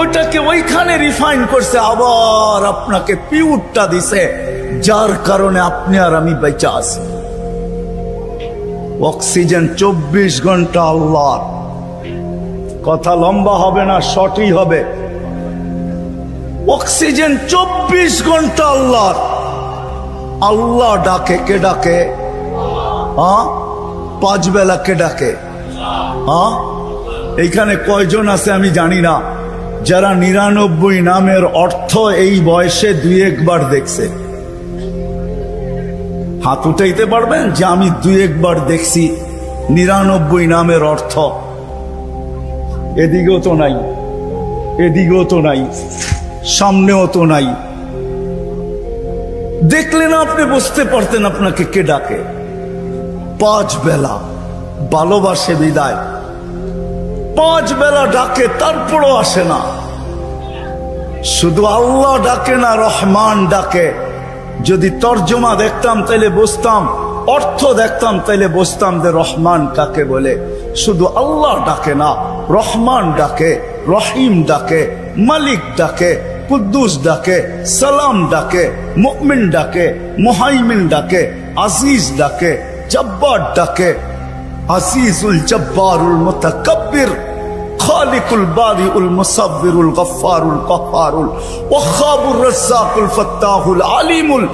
ওইটাকে ওইখানে রিফাইন করছে, আবার আপনাকে পিউরটা দিছে, যার কারণে আপনি আর আমি বেঁচে আছি। অক্সিজেন 24 ঘন্টা আল্লাহর। কথা লম্বা হবে না, শর্টই হবে। অক্সিজেন 24 ঘন্টা আল্লাহর। আল্লাহ ডাকে, কে ডাকে? 5 বেলা কে ডাকে? এইখানে কয়জন আছে আমি জানি না, যারা 99 নামের অর্থ এই বয়সে 2-1 বার দেখছে? হাত উঠাইতে পারবেন যে আমি 2-1 বার দেখছি 99 নামের অর্থ? এদিকেও তো নাই, এদিকেও তো নাই, সামনেও তো নাই। দেখলে না আপনি বুঝতে পারতেন আপনাকে কে ডাকে। 5 বেলা ভালোবাসে বিদায়, 5 বেলা ডাকে, তারপরও আসে না। শুধু আল্লাহ ডাকে না, রহমান ডাকে। যদি তর্জমা দেখতাম তাইলে বুঝতাম, অর্থ দেখতাম তাইলে বুঝতাম যে রহমান কাকে বলে। শুধু আল্লাহ ডাকে না, রহমান ডাকে, রহিম ডাকে, মালিক ডাকে, কুদ্দুস ডাকে, সালাম ডাকে, মুমিন ডাকে, মুহাইমিন ডাকে, আজিজ ডাকে, জব্বার ডাকে। আজিজুল জব্বারুল মুতাকাব্বির, খালিকুল বারিউল মুসাব্বিরুল গফফারুল কহ্হারুল ওয়াহাবুর রাজ্জাকুল ফাত্তাহুল আলিমুল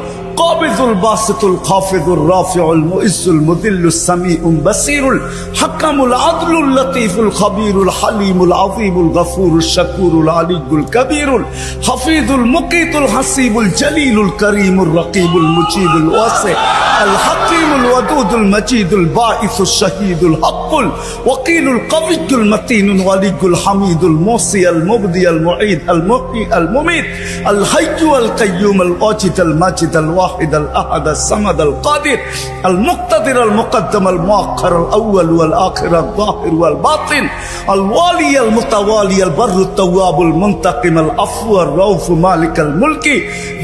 কাবিজুল বাসিতুল খাফিজুর রাফিউল মুইজ্জুল মুদিল্লুস সামিউল বাসিরুল হাকামুল আদলুল লতীফুল খবীরুল হালিমুল আযীমুল গফুরুশ শাকুরুল আলিয়ুল কবীরুল হাফিজুল মুকিতুল হাসিবুল জলিলুল করিমুর রকিবুল মুজিবুল ওয়াসি আল হাকিমুল ওয়াদুদুল মজিদুল বাঈসুশ শাহীদুল হকুল ওয়াকিলুল কবিয়ুল মতিনুল ওয়ালিয়ুল হামিদুল মুসি আল মুবদি আল মুঈদ আল মুহয়ি আল মুমীত আল হাইয়্যু আল কাইয়্যুম আল ওয়াজিদ আল মাজিদ আল الواحد الأحد الصمد القادر المقتدر المقدم المؤخر الأول والآخر الظاهر والباطن الوالي المتوالي البر التواب المنتقم العفو الرؤوف مالك الملك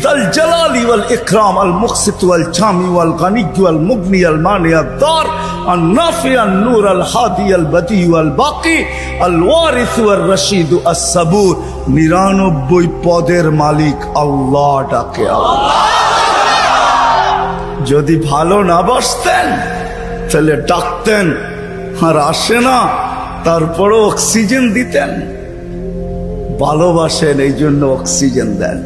ذا الجلال والإكرام المقسط والجامع والغني والمغني المانع الضار النافع النور الهادي البديع والباقي الوارث والرشيد الصبور 99 পদের মালিক আল্লাহ ডাকে। আল্লাহ যদি ভালো না বাসতেন তাহলে ডাকতেন, আর আসে না, তারপরও অক্সিজেন দিতেন। ভালোবাসেন এই জন্য অক্সিজেন দেন।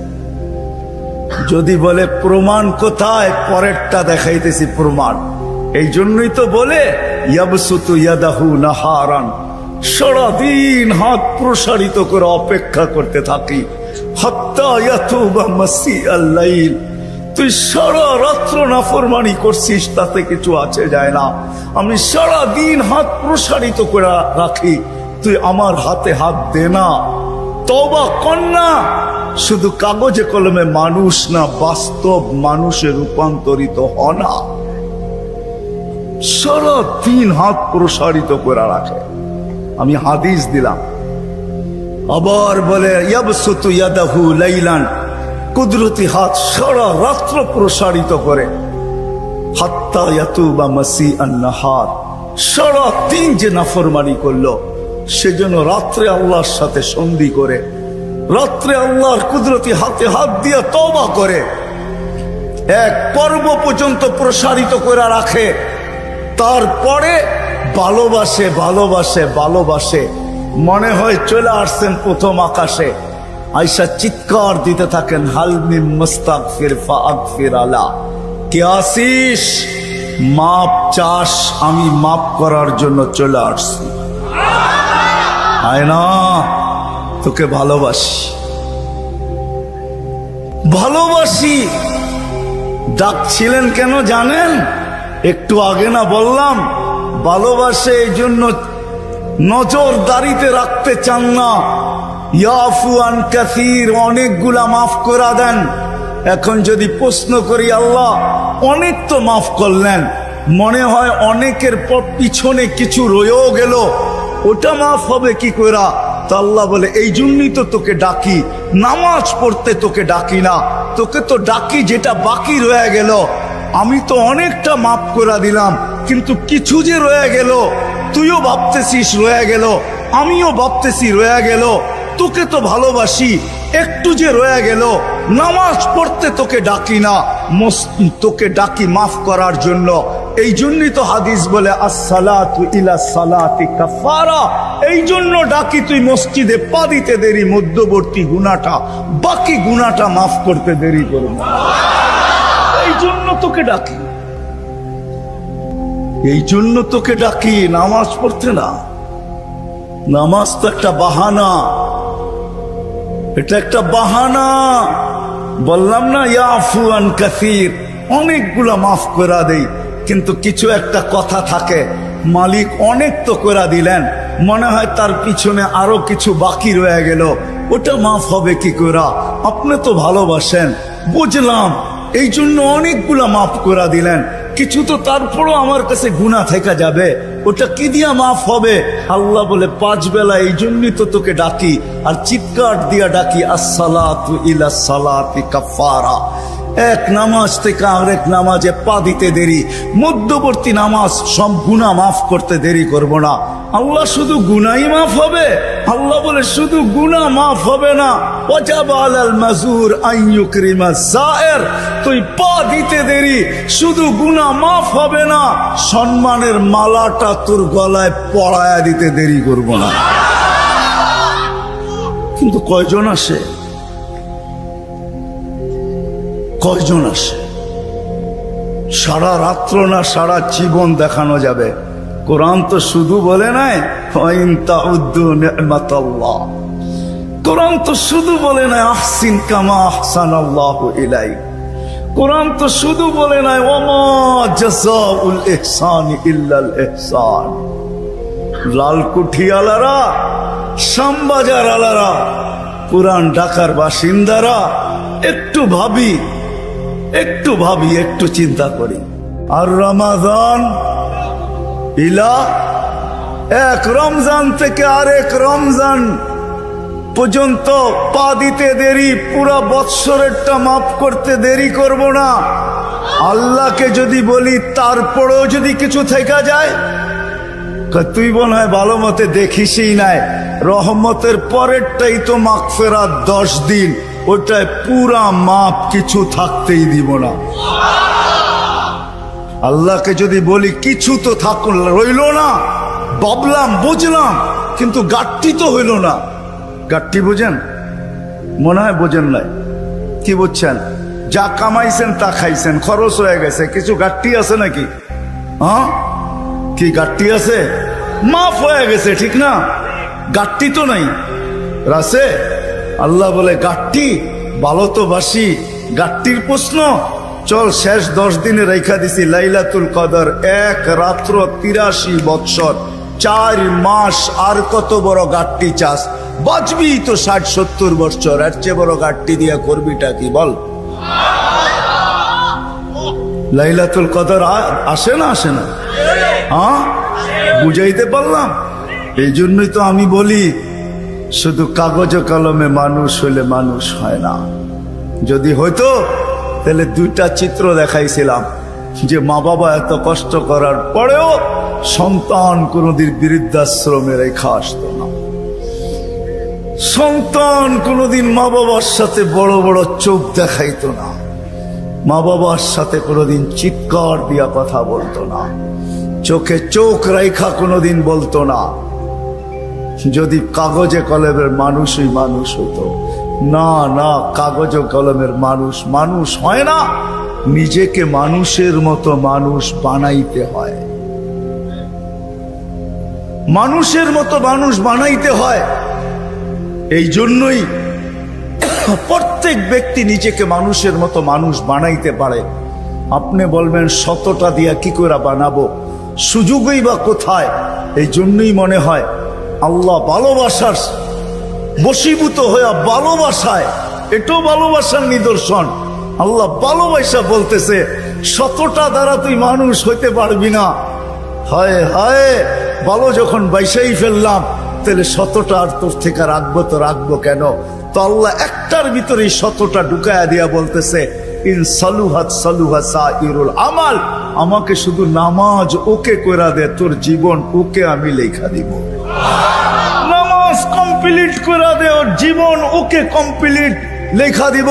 যদি বলে প্রমাণ কোথায়, পরেরটা দেখাইতেছি প্রমাণ। এই জন্যই তো বলে ইয়াবসুতু ইয়াদাহু নাহারান, সারাদিন হাত প্রসারিত করে অপেক্ষা করতে থাকি হাত্তা ইয়াতুবা মাসিআল লাইল, তুই সারা রাত্র নাফরমানি করছিস, তাতে কিছু আছে যায় না। আমি সারা দিন হাত প্রসারিত করে রাখি, তুই আমার হাতে হাত দে না, তওবা কর না। শুধু কাগজে কলমে মানুষ না, বাস্তব মানুষে রূপান্তরিত হ না। সারা দিন হাত প্রসারিত করে রাখে। আমি হাদিস দিলাম। আবার বলে ইয়াবসুতু ইয়াদাহু লাইলান, কুদরতি হাত সারা রাত্র প্রসারিত করে। হাত্তা ইয়াতুবা মাসিআন নাহার, সারা দিন যে নাফরমানি করলো সেজন্য রাত্রে আল্লাহর সাথে সন্ধি করে, রাত্রে আল্লাহর কুদরতি হাতে হাত দিয়ে তওবা করে, এক পর্ব পর্যন্ত প্রসারিত করে রাখে। তারপরে ভালোবাসে ভালোবাসে ভালোবাসে, মনে হয় চলে আসছেন প্রথম আকাশে। আয়েশা চিৎকার দিতে থাকেন, হাল মিন মুস্তাগফির ফাগফির আলা, কে আসিস মাপ চাস, আমি মাপ করার জন্য চলে আসছি। আয় না, তোকে ভালোবাসি ভালোবাসি। ডাকছিলেন কেন জানেন? একটু আগে না বললাম, ভালোবাসে এই জন্য নজরদারিতে রাখতে চান না। ইয়াফু আন কাসীর, অনেকগুলা মাফ করে দেন। এখন যদি প্রশ্ন করি, আল্লাহ অনেক তো মাফ করলেন, মনে হয় অনেকের পিছনে কিছু রয়েও গেল, ওটা মাফ হবে কি করে? তো আল্লাহ বলে, এই জন্যই তো তোকে ডাকি, নামাজ পড়তে তোকে ডাকি না, তোকে তো ডাকি যেটা বাকি রয়ে গেল। আমি তো অনেকটা মাফ করে দিলাম, কিন্তু কিছু যে রয়ে গেল, তুইও ভাবতেছিস রয়ে গেল, আমিও ভাবতেছি রয়ে গেল। তোকে তো ভালোবাসি, একটু যে রয়ে গেল, নামাজ পড়তে তোকে ডাকি না, তোকে ডাকি মাফ করার জন্য। এই জন্যই তো হাদিস বলে আসসালাতু ইলা সালাতি কাফারা, এই জন্য ডাকি তুই মসজিদে পা দিতে দেরি, মধ্যবর্তী গুনাহটা, বাকি গুনাহটা মাফ করতে দেরি করবো, এই জন্য তোকে ডাকি, এই জন্য তোকে ডাকি নামাজ পড়তে না। নামাজ তো একটা বাহানা, এটা একটা বাহানা। বললাম না ইয়াফু আন কাসীর, অনেকগুলা মাফ করে দেই, কিন্তু কিছু একটা কথা থাকে, মালিক অনেক তো করে দিলেন, মনে হয় তার পিছনে আরো কিছু বাকি রয়ে গেল, ওটা মাফ হবে কি করে? আপনি তো ভালোবাসেন, বুঝলাম, এই জন্য অনেকগুলা মাফ করে দিলেন, কিছু তো তারপরও আমার কাছে গুনাহ থেকে যাবে, ওটা কি দিয়া মাফ হবে? আল্লাহ বলে 5 বেলা এই জন্যই তো তোকে ডাকি, আর চিৎকার দিয়া ডাকি, আসসালাতু ইলা সালাতি কাফারা। এক নামাজ থেকে আরেক নামাজে পা দিতে দেরি, মধ্যবর্তী নামাজ সব গুনাহ মাফ করতে দেরি করব না। আল্লাহ শুধু গুনাহই মাফ হবে? আল্লাহ বলে শুধু গুনাহ মাফ হবে না, ওয়াজাবা আলাল মাজুর আন ইউকরিমা যায়ের, তুই পা দিতে দেরি, শুধু গুনাহ মাফ হবে না, সম্মানের মালাটা তোর গলায় পরায়া দিতে দেরি করব না। কিন্তু কয়জন আসে? কয়জন আসে? সারা রাত্র না সারা জীবন দেখানো যাবে। কোরআন তো শুধু বলে নাই ওয়াইন তাউদ্দু নি'মাতাল্লাহ, কোরআন তো শুধু বলে নাই আহসিন কামা আহসানাল্লাহু ইলাইক, কোরআন তো শুধু বলে নাই ওয়ামা জাযাউল ইহসানি ইল্লাল ইহসান। লালকুঠি আলারা, শ্যামবাজার আলারা, পুরান ঢাকার বাসিন্দারা, একটু ভাবি, একটু ভাবি, একটু চিন্তা করি। আর রমাদান ইলা, এক রমজান থেকে আরেক রমজান পর্যন্ত পা দিতে দেরি, পুরা বৎসরেরটা মাফ করতে দেরি করব না। আল্লাহকে যদি বলি তারপরেও যদি কিছু থেকে যায়, তুই মনে হয় ভালো মতে দেখিসই নাই, রহমতের পরেরটাই তো মাগফিরাত 10 দিন, ওটায় পুরা মাপ, কিছু থাকতেই দিব না। আল্লাহকে যদি বলি কিছু তো থাকুন রইল না, ভাবলাম বুঝলাম, কিন্তু গাট্টি তো হইল না। গাট্টি বুঝেন? মনে হয় বোঝেন নাই। কি বুঝছেন? যা কামাইছেন তা খাইছেন, খরচ হয়ে গেছে, কিছু গাট্টি আছে নাকি? হ্যাঁ, কি গাট্টি আছে? মাফ হয়ে গেছে, ঠিক না? গাট্টি তো নাই, রাসে আল্লাহ বলে গাট্টি ভালো তো বাসি, গাট্টির প্রশ্ন চল শেষ 10 দিনে রেখা দিছি লাইলাতুল কদর, 1 রাত্র 83 বৎসর 4 মাস, আর কত বড় গাট্টি চাস? বাঁচবি তো 60-70 বৎসর, এর চেয়ে বড় গাট্টি দিয়া করবিটা কি বল? লাইলাতুল কদর আসে না আসে না? হ্যাঁ, বুঝাইতে পারলাম? এই জন্যই তো আমি বলি শুধু কাগজ কলমে মানুষ হইলে মানুষ হয় না। যদি হইতো তাহলে 2টা চিত্র দেখাইছিলাম যে মা বাবা এত কষ্ট করার পরেও সন্তান কোনদিন বৃদ্ধাশ্রমে রেখা আসতো না। সন্তান কোনদিন মা বাবার সাথে বড় বড় চোখ দেখাইতো না, মা বাবার সাথে কোনোদিন চিৎকার দিয়া কথা বলতো না, চোখে চোখ রেখা কোনোদিন বলতো না। যদি কাগজে কলমের মানুষই মানুষ হতো। না না, কাগজ কলমের মানুষ মানুষ হয় না, নিজেকে মানুষের মতো মানুষ বানাইতে হয়। মানুষের মতো মানুষ বানাইতে হয়। এই জন্যই প্রত্যেক ব্যক্তি নিজেকে মানুষের মতো মানুষ বানাইতে পারে। আপনি বলবেন 100টা দিয়া কি করে বানাবো, সুযোগই বা কোথায়? এই জন্যই মনে হয় আল্লাহ ভালোবাসার বশীভূত হয়ে ভালোবাসায়, এটাও ভালোবাসার নিদর্শন। আল্লাহ ভালোবাসা বলতেছে 100টা দ্বারা তুই মানুষ হইতে পারবি না। হায় হায়, ভালো যখন বাইসাই ফেললাম তাহলে 100টা আর তোর থেকে রাখবো তো রাখবো কেন? তো আল্লাহ একটার ভিতরেই 100টা ঢুকায়া দিয়া বলতেছে ইন সালুহাত সালুহা সাইরুল আমাল, আমাকে শুধু নামাজ ওকে কইরা দে, তোর জীবন ওকে আমি লেখা দিব। নামাজ কমপ্লিট কইরা দে, ওর জীবন ওকে কমপ্লিট লেখা দিব।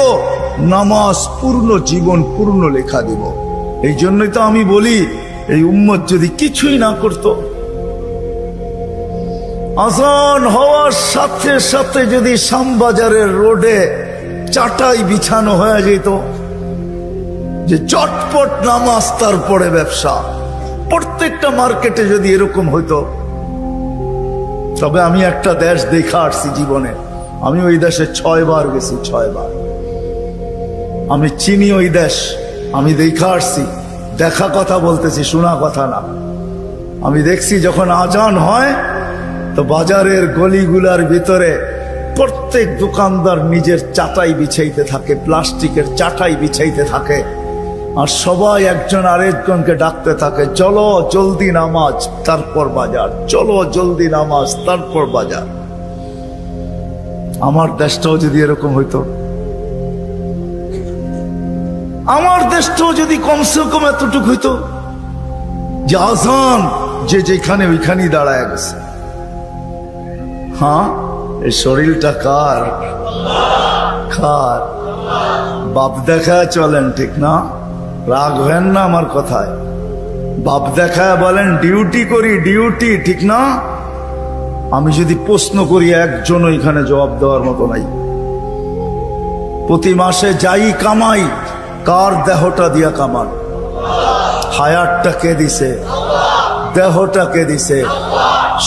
নামাজ পূর্ণ, জীবন পূর্ণ লেখা দিব। এই জন্যই তো আমি বলি এই উম্মত যদি কিছুই না করতো, আজান হওয়ার সাথে সাথে যদি শ্যামবাজারের রোডে চাটাই বিছানো হয়ে যেত, যে চটপট নামাজ তারপরে ব্যবসা, প্রত্যেকটা মার্কেটে যদি এরকম হইতো। তবে আমি একটা দেশ দেখা আসছি জীবনে, আমি ওই দেশে 6 বার গেছি, 6 বার। আমি চিনি ওই দেশ, আমি দেখা আসছি, দেখা কথা বলতেছি, শোনা কথা না। আমি দেখছি যখন আজান হয় তো বাজারের গলিগুলার ভিতরে প্রত্যেক দোকানদার নিজের চাটাই বিছাইতে থাকে, প্লাস্টিকের চাটাই বিছাইতে থাকে, আর সবাই একজন আরেকজনকে ডাকতে থাকে, চলো জলদি নামাজ তারপর বাজার, চলো জলদি নামাজ তারপর বাজার। আমার দেশটাও যদি এরকম হইতো, আমার দেশটাও যদি কমসে কম এতটুকু হইতো যে আজান যে যেখানে ওইখানেই দাঁড়ায় গেছে। হ্যাঁ, এই শরীরটা কার? কার? বাপ দেখায় চলেন, ঠিক না? রাগ হেন না আমার কথায়। বাপ দেখায় বলেন ডিউটি করি, ডিউটি, ঠিক না? আমি যদি প্রশ্ন করি একজন এখানে জবাব দেওয়ার মতো নাই। প্রতি মাসে যাই কামাই, কার দেহটা দিয়া কামান? হায়াতটা কে দিছে? দেহটা কে দিছে?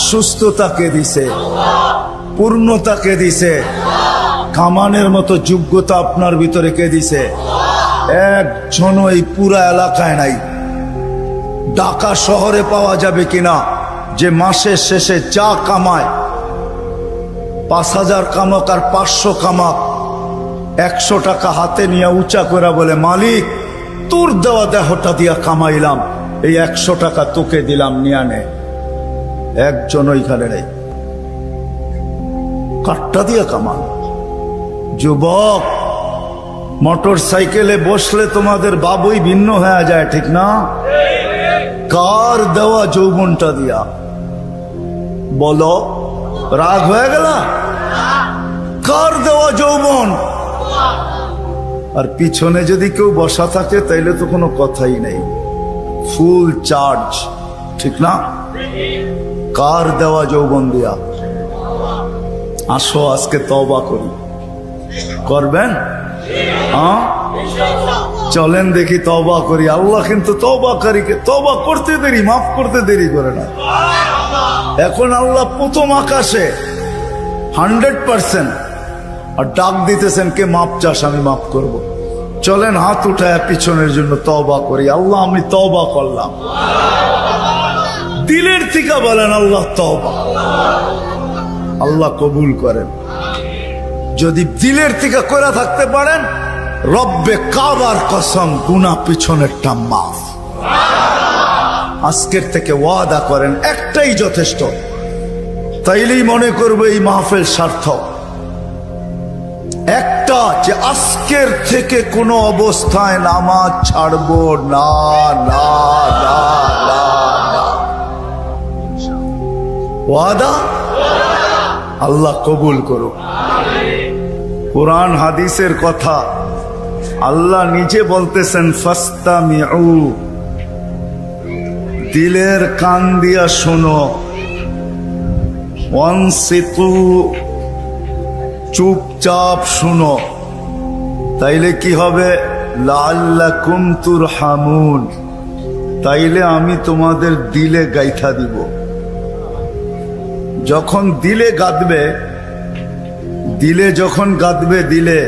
সুস্থতা কে দিছে? পূর্ণতা কে দিছে? কামানের মতো যোগ্যতা আপনার ভিতরে কে দিছে? একজন এই পুরা এলাকায় নাই। ঢাকা শহরে পাওয়া যাবে কিনা যে মাসের শেষে যা কামায়, 5000 কামাক আর 500 কামাক, 100 টাকা হাতে নিয়ে উঁচা করে বলে মালিক তোর দেওয়া দেহটা দিয়া কামাইলাম, এই 100 টাকা তোকে দিলাম, নিয়ে নে। একজন ওইখানে নেই। কাটটা দিয়া কামান। যুবক, মোটর সাইকেলে বসলে তোমাদের বাবুই ভিন্ন হয়ে যায়, ঠিক না? কার দেওয়া যৌবনটা দিয়া? বলো, রাগ হয়ে গেল? কার দেওয়া যৌবন? আর পিছনে যদি কেউ বসা থাকে তাইলে তো কোনো কথাই নেই, ফুল চার্জ, ঠিক না? কার দেওয়া যৌবন দিয়া? আসো আজকে তওবা করি। করবেন? হ্যাঁ, চলেন দেখি তওবা করি। আল্লাহ কিন্তু তওবাকারীকে তওবা করতে দেরি, মাফ করতে দেরি করে না। এখন আল্লাহ প্রথম আকাশে 100% আর ডাক দিতেছেন কে মাপ চাস, আমি মাফ করব। চলেন হাত উঠায় পিছনের জন্য তওবা করি। আল্লাহ আমি তওবা করলাম। দিলের থেকে বলেন আল্লাহ তওবা। আল্লাহ কবুল করেন। যদি দিলের থেকে করে থাকতে পারেন, রব্বে কাবার কসম গুনাহ পিছনেরটা মাফ। আজকের থেকে ওয়াদা করেন, একটাই যথেষ্ট। তাইলেই মনে করবে এই মাহফিল সার্থক। একটা, যে আজকের থেকে কোনো অবস্থায় নামাজ ছাড়বো না, না, না, না, না। ওয়াদা আল্লাহ কবুল করুক। কোরআন হাদিসের কথা আল্লাহ নিজে বলতেছেন, ফাস্তামিউ, দিলের কান দিয়া শোনো, ওয়ানসিতু, চুপচাপ শুনো। তাইলে কি হবে? লাআল্লাকুম তুরহামুন, তাইলে আমি তোমাদের দিলে গাইথা দিব। যখন দিলে গাঁদবে, দিলে যখন গাঁদবে দিলে,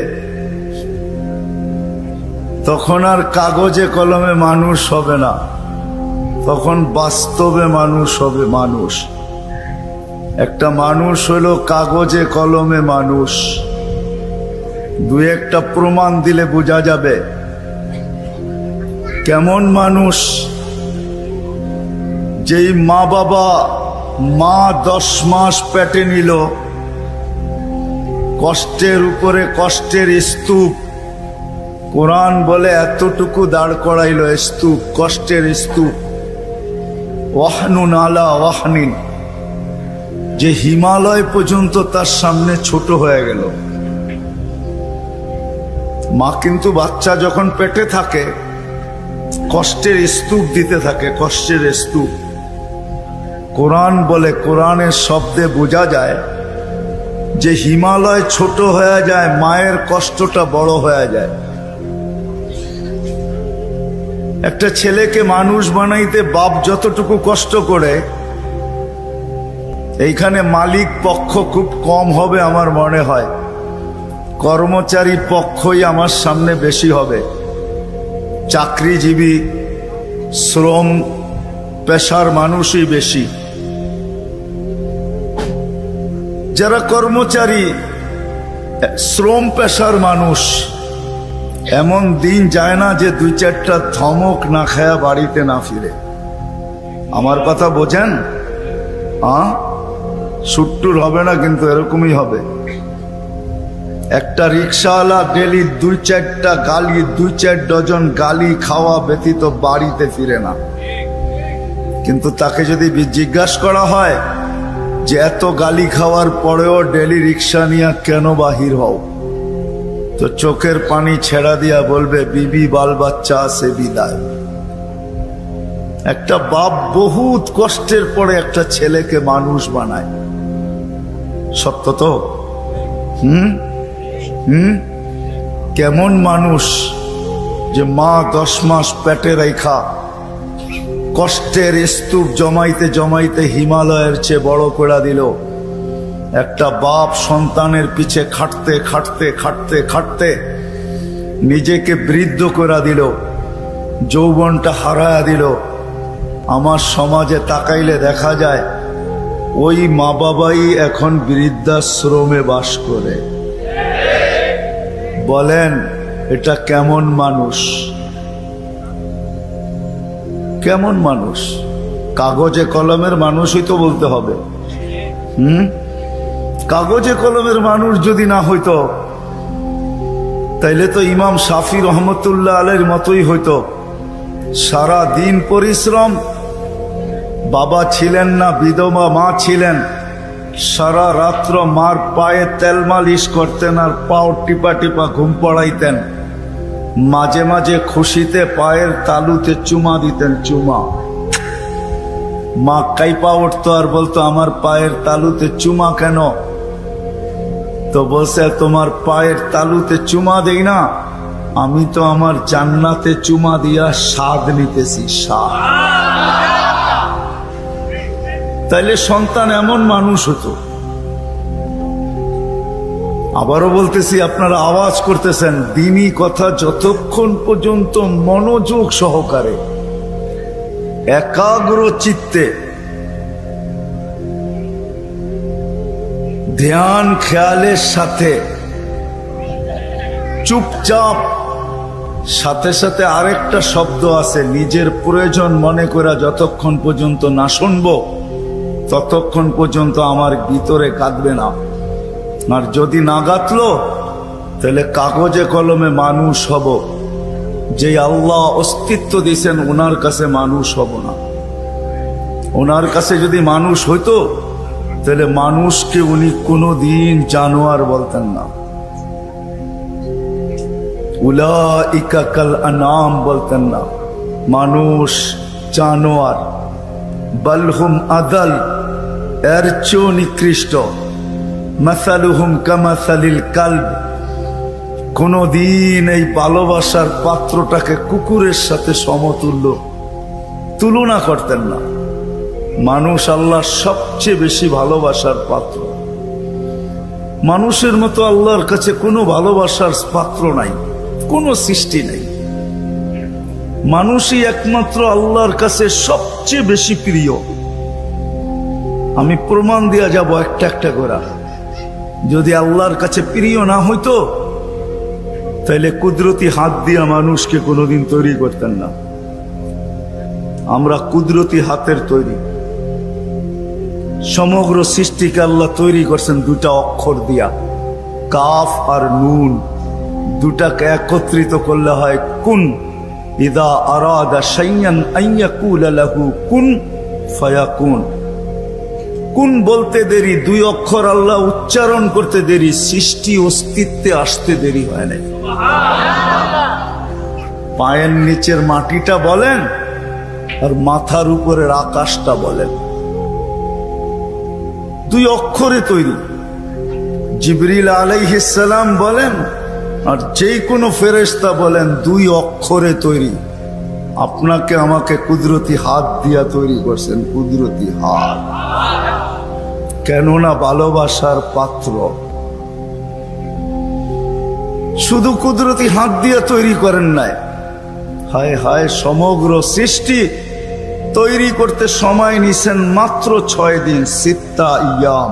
তখন আর কাগজে কলমে মানুষ হবে না, তখন বাস্তবে মানুষ হবে। মানুষ একটা মানুষ হলো কাগজে কলমে মানুষ। দুই একটা প্রমাণ দিলে বোঝা যাবে কেমন মানুষ। যেই মা বাবা 10 মাস পেটে নিল, কষ্টের উপরে কষ্টের স্তূপ, কোরআন বলে এতটুকু দাঁড় করাইল স্তূপ, কষ্টের স্তূপ। ওয়াহনুন আলা ওয়াহনিন, যে হিমালয় পর্যন্ত তার সামনে ছোট হয়ে গেল। মা কিন্তু বাচ্চা যখন পেটে থাকে কষ্টের স্তূপ দিতে থাকে, কষ্টের স্তূপ। কোরআন বলে, কোরআনের শব্দে বোঝা যায় যে হিমালয় ছোট হয়ে যায়, মায়ের কষ্টটা বড় হয়ে যায়। একটা ছেলেকে মানুষ বানাইতে বাপ যতটুকু কষ্ট করে, এইখানে মালিক পক্ষ খুব কম হবে আমার মনে হয়, কর্মচারী পক্ষই আমার সামনে বেশি হবে। চাকরিজীবী শ্রম পেশার মানুষই বেশি। যারা কর্মচারী শ্রম পেশার মানুষ, এমন দিন যায় না যে 2-4টা ধমক না খায়া বাড়িতে না ফিরে। আমার কথা বোঝেন? সুট্টুর হবে না, কিন্তু এরকমই হবে। একটা রিক্সাওয়ালা ডেলি 2-4টা গালি, 2-4 ডজন গালি খাওয়া ব্যতীত বাড়িতে ফিরে না। কিন্তু তাকে যদি জিজ্ঞাসা করা হয় যে এত গালি খাওয়ার পরেও ডেলি রিক্সা নিয়ে কেন বাহির হও, তো চোখের পানি ছেড়া দিয়া বলবে, বিবি বাল বাচ্চা আছে বিদায়। একটা বাপ বহুত কষ্টের পরে একটা ছেলেকে মানুষ বানায়। সত্য তো? কেমন মানুষ যে মা 10 মাস পেটে রেখা কষ্টের স্তূপ জমাইতে জমাইতে হিমালয়ের চেয়ে বড় করে দিল। একটা বাপ সন্তানের পিছে খাটতে খাটতে খাটতে খাটতে নিজেকে বৃদ্ধ করে দিল, যৌবনটা হারায়া দিল। আমার সমাজে তাকাইলে দেখা যায় ওই মা বাবাই এখন বৃদ্ধাশ্রমে বাস করে। বলেন এটা কেমন মানুষ? কেমন মানুষ? কাগজে কলমের মানুষই তো বলতে হবে। কাগজে কলমের মানুষ যদি না হইতো, তাইলে তো ইমাম শাফি রহমতুল্লাহ আলাইহির মতোই হইতো। সারা দিন পরিশ্রম, বাবা ছিলেন না, বিধবা মা ছিলেন, সারা রাত্র মার পায়ে তেল মালিশ করতেন আর পাও টিপা টিপা ঘুম পড়াইতেন। মাঝে মাঝে খুশিতে পায়ের তালুতে চুমা দিতেন, চুমা। মা কাইপা উঠতো আর বলতো, আমার পায়ের তালুতে চুমা কেন? তো বলছে, তোমার পায়ের তালুতে চুমা দেই না, আমি তো আমার জান্নাতে চুমা দিয়া স্বাদ নিতেছি, স্বাদ। তাইলে সন্তান এমন মানুষ হতো। আবারও বলতেছি, আপনারা আওয়াজ করতেছেন, দ্বীনি কথা যতক্ষণ পর্যন্ত মনোযোগ সহকারে একাগ্র চিত্তে ধ্যান খেয়ালের সাথে চুপচাপ, সাথে সাথে আরেকটা শব্দ আছে, নিজের প্রয়োজন মনে করা যতক্ষণ পর্যন্ত না শুনবো ততক্ষণ পর্যন্ত আমার ভিতরে কাঁদবে না। আর যদি না গাতলো তাহলে কাগজে কলমে মানুষ হব, যে আল্লাহ অস্তিত্ব দিয়েছেন ওনার কাছে মানুষ হব না। ওনার কাছে যদি মানুষ হইতো তাহলে মানুষকে উনি কোনোদিন জানোয়ার বলতেন না, উলাইকা কাল আনাম বলতেন না, মানুষ জানোয়ার। বালহুম আদাল, এর চেয়েও নিকৃষ্ট। মাসালুহুম কামাসালিল কালব, কোনদিন এই ভালোবাসার পাত্রটাকে কুকুরের সাথে সমতুল্য তুলনা করতেন না। মানুষ আল্লাহর সবচেয়ে বেশি ভালোবাসার পাত্র। মানুষের মতো আল্লাহর কাছে কোনো ভালোবাসার পাত্র নাই, কোনো সৃষ্টি নাই। মানুষই একমাত্র আল্লাহর কাছে সবচেয়ে বেশি প্রিয়। আমি প্রমাণ দিয়া যাব একটা একটা করে। যদি আল্লাহর কাছে প্রিয় না হইতো তাহলে কুদরতি হাত দিয়া মানুষকে কোনোদিন তৈরি করতেন না। আমরা কুদরতি হাতের তৈরি। সমগ্র সৃষ্টিকে আল্লাহ তৈরি করছেন দুটা অক্ষর দিয়া, কাফ আর নুন। দুটাকে একত্রিত করলে হয় কুন। ইদা আরাদা শাইয়ান আইয়াকুলা লাহু কুন ফায়াকুন। কুন বলতে দেরি, দুই অক্ষর আল্লাহ উচ্চারণ করতে দেরি, সৃষ্টি অস্তিত্বে আসতে দেরি হয় না। পায়ের নিচের মাটিটা বলেন আর মাথার উপরের আকাশটা বলেন, দুই অক্ষরে তৈরি। জিবরিল আলাইহিস সালাম বলেন আর যে কোনো ফেরেশতা বলেন, দুই অক্ষরে তৈরি। আপনাকে আমাকে কুদরতি হাত দিয়া তৈরি করছেন, কুদরতি হাত। কেননা ভালোবাসার পাত্র। শুধু কুদরতি হাত দিয়ে তৈরি করেন নাই, হায় হায় সমগ্র সৃষ্টি তৈরি করতে সময় নিছেন মাত্র 6 দিন। সিত্তা ইয়াম,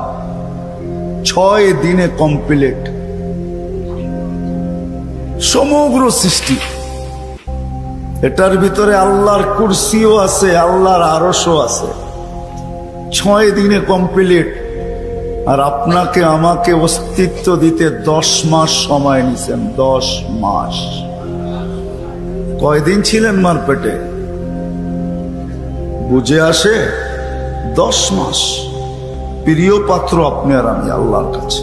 6 দিনে কমপ্লিট সমগ্র সৃষ্টি। এটার ভিতরে আল্লাহর কুরসিও আছে, আল্লাহর আরশও আছে। 6 দিনে কমপ্লিট। আর আপনাকে আমাকে অস্তিত্ব দিতে 10 মাস সময় নিছেন। 10 মাস। কয়দিন ছিলেন মার পেটে? বুঝে আসে? 10 মাস। প্রিয় পাত্র আপনি আর আমি আল্লাহর কাছে।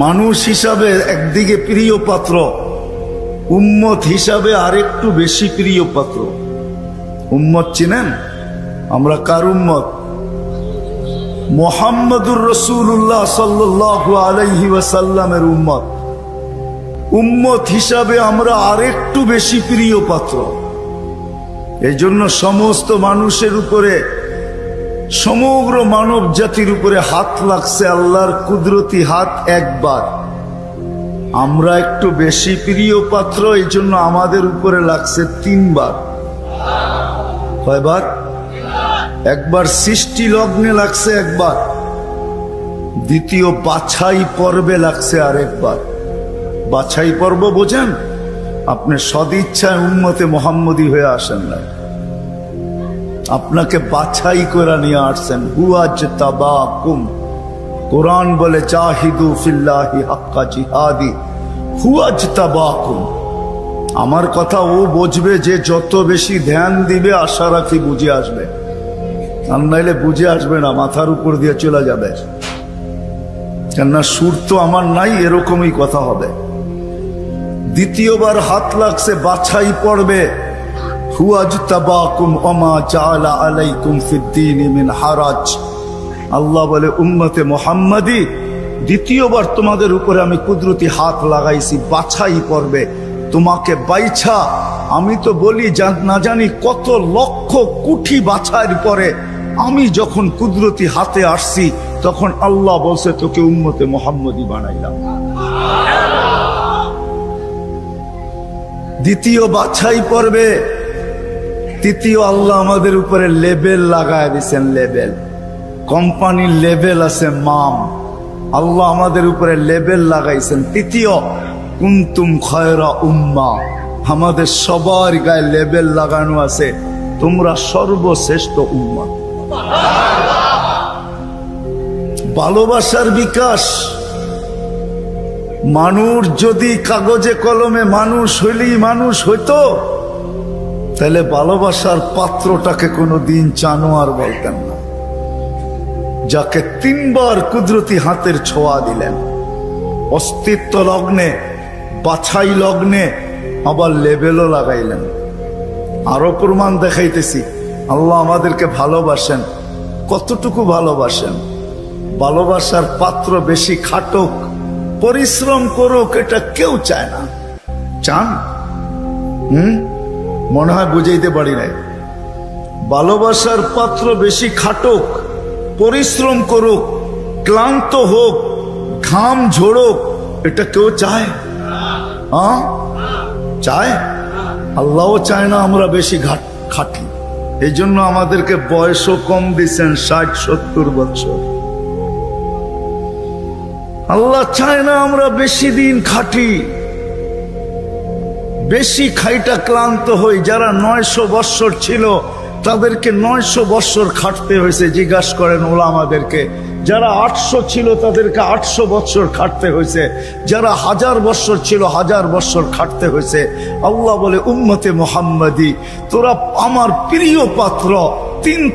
মানুষ হিসাবে একদিকে প্রিয় পাত্র, উম্মত হিসাবে আরেকটু বেশি প্রিয় পাত্র। উম্মত চিনেন? আমরা কার উম্মত? মুহাম্মদুর রাসূলুল্লাহ সাল্লাল্লাহু আলাইহি ওয়াসাল্লামের উম্মত। উম্মত হিসাবে আমরা আরেকটু বেশি প্রিয় পাত্র। এই জন্য সমস্ত মানুষের উপরে, সমগ্র মানব জাতির উপরে হাত লাগছে আল্লাহর কুদরতি হাত একবার। আমরা একটু বেশি প্রিয় পাত্র, এই জন্য আমাদের উপরে লাগছে 3 বার। কয়বার? একবার সৃষ্টি লগ্নে লাগছে একবার, দ্বিতীয় বাছাই পর্বে লাগছে আরেকবার। বাছাই পর্ব বোঝেন? আপনি সদিচ্ছায় উম্মতে মুহাম্মদী হয়ে আসেন না, আপনাকে বাছাই করে নিয়ে আসছেন। হুয়াজতাবাকুম, কোরআন বলে জাহিদু ফিল্লাহি হাক্কা জিহাদি। হুয়াজতাবাকুম, আমার কথা ও বুঝবে যে যত বেশি ধ্যান দিবে, আশা রাখি বুঝে আসবে। আর নাইলে বুঝে আসবে না, মাথার উপর দিয়ে চলে যাবে। কেননা সুর তো আমার নাই, এরকমই কথা হবে। দ্বিতীয়বার হাত লাগছে বাছাই পড়বে। হুয়াজতাবাকুম ওমা জাআলা আলাইকুম ফিদ্দীনি মিন হারাজ। আল্লাহ বলে উম্মতে মুহাম্মাদি, দ্বিতীয়বার তোমাদের উপরে আমি কুদরতি হাত লাগাইছি বাছাই পড়বে। তোমাকে বাইছা, আমি তো বলি না জানি কত লক্ষ কোটি বাছাইয়ের পরে আমি যখন কুদরতি হাতে আসছি, তখন আল্লাহ বলছে তোকে উম্মতে মুহাম্মদী বানাইলাম। দ্বিতীয় বাছাই পর্বে তৃতীয় আল্লাহ আমাদের উপরে লেবেল লাগায় দিয়েছেন। লেবেল, কোম্পানির লেবেল আছে মাম, আল্লাহ আমাদের উপরে লেবেল লাগাইছেন। তৃতীয় কুনতুম খায়রা উম্মাহ, আমাদের সবার গায়ে লেবেল লাগানো আছে তোমরা সর্বশ্রেষ্ঠ উম্মাহ। ভালোবাসার বিকাশ, মানুষ যদি কাগজে কলমে মানুষ হইলেই মানুষ হইতো তাহলে ভালোবাসার পাত্রটাকে কোনোদিন জানোয়ার বলতেন না, যাকে তিনবার কুদরতি হাতের ছোঁয়া দিলেন, অস্তিত্ব লগ্নে, বাছাই লগ্নে, আবার লেবেলও লাগাইলেন। আরো প্রমাণ দেখাইতেছি আল্লাহ আমাদেরকে ভালোবাসেন। কতটুকু ভালোবাসেন? ভালোবাসার পাত্র বেশি খাটুক, পরিশ্রম করুক, এটা কেউ চায় না। চান? মনে হয় বুঝাইতে পারি নাই। ভালোবাসার পাত্র বেশি খাটুক, পরিশ্রম করুক, ক্লান্ত হোক, ঘাম ঝোড়ুক, এটা কেউ চায়? চায়? আল্লাহও চায় না আমরা বেশি খাটি। এই জন্য আমাদেরকে বয়সও কম দিচ্ছেন, 60-70 বছর। আল্লাহ চায় না আমরা বেশি দিন খাটি, বেশি খাইটা ক্লান্ত হই। যারা 900 বৎসর ছিল তাদেরকে 900 বৎসর খাটতে হয়েছে। জিজ্ঞাসা করেন ওলামাদেরকে, যারা 800 ছিল তাদেরকে 800 বৎসর খাটতে হয়েছে। যারা 1000 বৎসর ছিল 1000 বৎসর খাটতে হয়েছে। আল্লাহ বলে উম্মতে মুহাম্মাদি তোরা আমার প্রিয় পাত্র,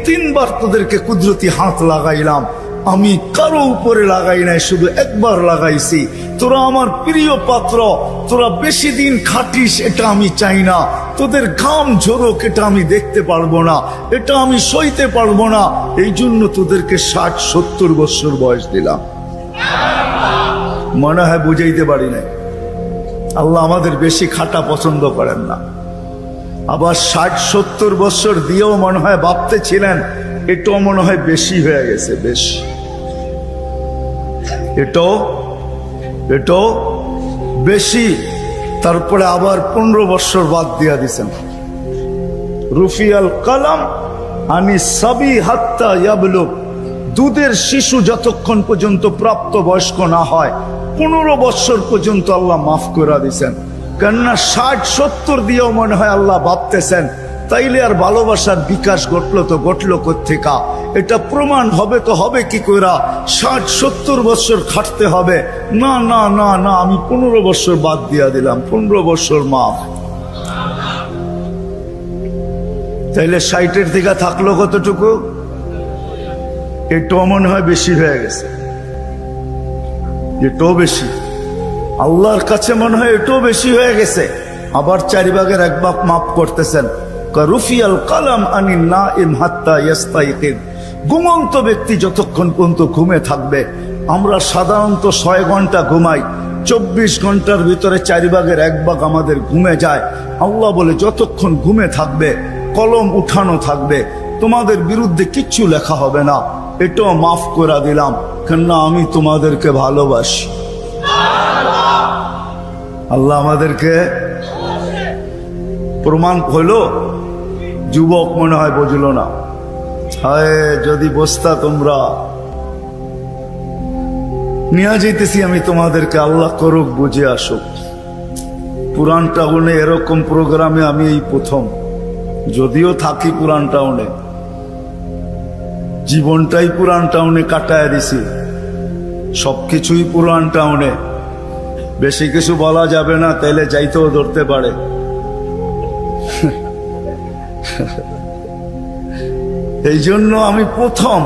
তিনবার তোদেরকে কুদরতি হাত লাগাইলাম, আমি কারো উপরে লাগাই নাই, শুধু একবার লাগাইছি। তোরা আমার প্রিয় পাত্র, তোরা বেশি দিন খাটিস এটা আমি চাই না, তোদের ঘাম ঝরুক এটা আমি দেখতে পারবো না, এটা আমি সইতে পারবো না। এই জন্য তোদেরকে 60-70 বছর বয়স দিলাম। মনে হয় বুঝাইতে পারি নাই। আল্লাহ আমাদের বেশি খাটা পছন্দ করেন না। আবার 60-70 বছর দিয়েও মনে হয় ভাবতেছিলেন এটাও মনে হয় বেশি হয়ে গেছে, বেশি, এটাও বেশি। তারপরে আবার 15 বছর বাদ দিয়া দিছেন। রুফিয়াল কালাম আনি সাবি হাত্তা ইয়াবলুগ, দুধের শিশু যতক্ষণ পর্যন্ত প্রাপ্ত বয়স্ক না হয় 15 বছর পর্যন্ত আল্লাহ মাফ করে দিছেন। কেননা 60-70 দিয়েও মনে হয় আল্লাহ ভাবতেছেন তাইলে আর ভালোবাসার বিকাশ ঘটলো কোত্থেকা? এটা প্রমাণ হবে তো হবে কি কইরা? 60-70 বছর খাটতে হবে না, না না না, আমি 15 বছর বাদ দিয়া দিলাম, 15 বছর মাফ। তাইলে 60-এর থেকে থাকলো কতটুকু? এটাও মনে হয় বেশি হয়ে গেছে, এটাও বেশি। আল্লাহর কাছে মনে হয় এটাও বেশি হয়ে গেছে। আবার 4 ভাগের 1 ভাগ মাফ করতেছেন। রুফিয়াল কালাম আনি নাইম হাত্তা ইয়াস্তাইকিদ, ঘুমন্ত ব্যক্তি যতক্ষণ পর্যন্ত ঘুমে থাকবে। আমরা সাধারণত 6 ঘন্টা ঘুমাই, 24 ঘন্টার ভিতরে 4 ভাগের 1 ভাগ আমাদের ঘুমে যায়। আল্লাহ বলে যতক্ষণ ঘুমে থাকবে কলম উঠানো থাকবে, তোমাদের বিরুদ্ধে কিচ্ছু লেখা হবে না, এটাও মাফ করে দিলাম, কেননা আমি তোমাদেরকে ভালোবাসি। আল্লাহ আমাদেরকে প্রমাণ হইল। যুবক মনে হয় বুঝলো না। হায় যদি বসতা তোমরা, নিয়ে যেতেছি আমি তোমাদেরকে, আল্লাহ করুক বুঝে আসুক। পুরান টাউনে এরকম প্রোগ্রামে আমি এই প্রথম, যদিও থাকি পুরান টাউনে, জীবনটাই পুরান টাউনে কাটায় দিছি, সবকিছুই পুরান টাউনে। বেশি কিছু বলা যাবে না, তাইলে যাইতেও ধরতে পারে। এই জন্য আমি প্রথম।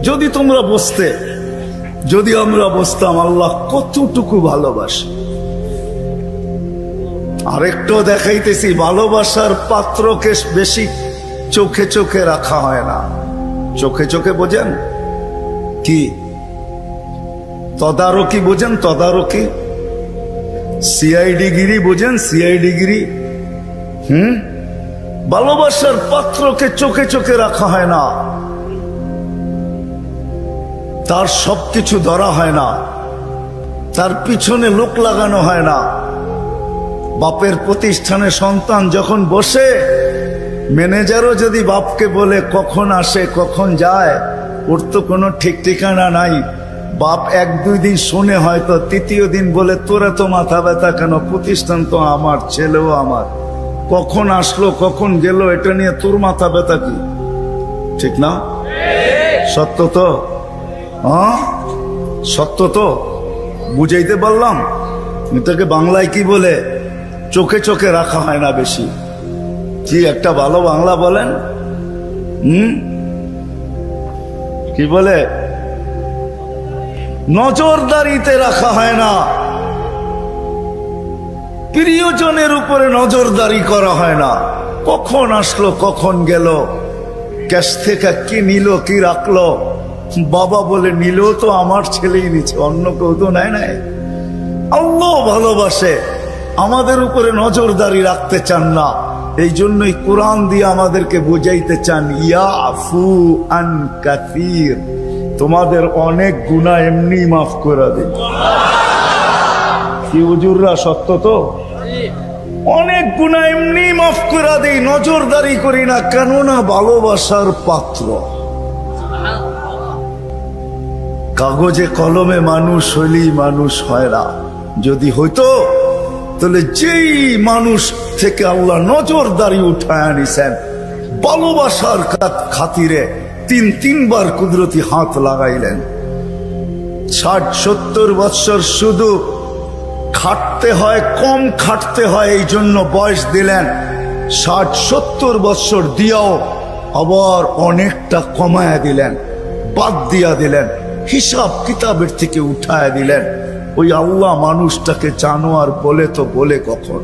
যদি তোমরা বসতে, যদি আমরা বসতাম, আল্লাহ কতটুকু ভালোবাসে। আরেকটাও দেখাইতেছি, ভালোবাসার পাত্রকে বেশি চোখে চোখে রাখা হয় না। চোখে চোখে বোঝেন কি? তদারকি বোঝেন? তদারকি, সিআইডি গিরি বোঝেন? সিআইডি গিরি। ভালোবাসার পাত্রকে চোখে চোখে রাখা হয় না। তার সবকিছু ধরা হয় না, তার পিছনে লোক লাগানো হয় না। বাপের প্রতিষ্ঠানে সন্তান যখন বসে, ম্যানেজারও যদি বাপকে বলে কখন আসে কখন যায়, ওর তো কোনো ঠিক ঠিকানা নাই। বাপ এক দুই দিন শুনে হয়তো, তৃতীয় দিন বলে তোরা তো মাথা ব্যথা কেন, প্রতিষ্ঠান তো আমার, ছেলেও আমার, কখন আসলো কখন গেল এটা নিয়ে তোর মাথা ব্যথা কি? ঠিক না? সত্য তো? হ্যাঁ সত্য তো? বুঝাইতে পারলাম? এটাকে বাংলায় কি বলে? চোখে চোখে রাখা হয় না বেশি। কি একটা ভালো বাংলা বলেন? কি বলে? নজরদারিতে রাখা হয় না, প্রিয়জনের উপরে নজরদারি করা হয় না। কখন আসলো কখন গেল, ক্যাশ থেকে কি নিল কি রাখলো, বাবা বলে নিল তো আমার ছেলেই নিচ্ছে, অন্য কেউ তো নেয় নাই। আল্লাহ ভালোবাসে, আমাদের উপরে নজরদারি রাখতে চান না। এই জন্যই কোরআন দিয়ে আমাদেরকে বুঝাইতে চান, ইয়াফু আন কাসীর, তোমাদের অনেক গুনাহ এমনি মাফ করে দিন। কি হুজুররা, সত্য তো? অনেক গুনাহ এমনি মাফ করে দেই, নজরদারি করি না, কেননা ভালোবাসার পাত্র। কাগজে কলমে মানুষ হইলেই মানুষ হয় না। যদি হইতো তাহলে যেই মানুষ থেকে আল্লাহ নজরদারি উঠায় আনিছেন, ভালোবাসার খাতিরে তিনবার কুদরতি হাত লাগাইলেন। 60-70 বছর শুধু খাটতে হয়, কম খাটতে হয়, এই জন্য বয়স দিলেন। 60-70 বছর দিয়াও আবার অনেকটা কমায়া দিলেন, বাদ দিয়া দিলেন, হিসাব কিতাবের থেকে উঠায় দিলেন। ওই আল্লাহ মানুষটাকে জানোয়ার বলে তো বলে কখন?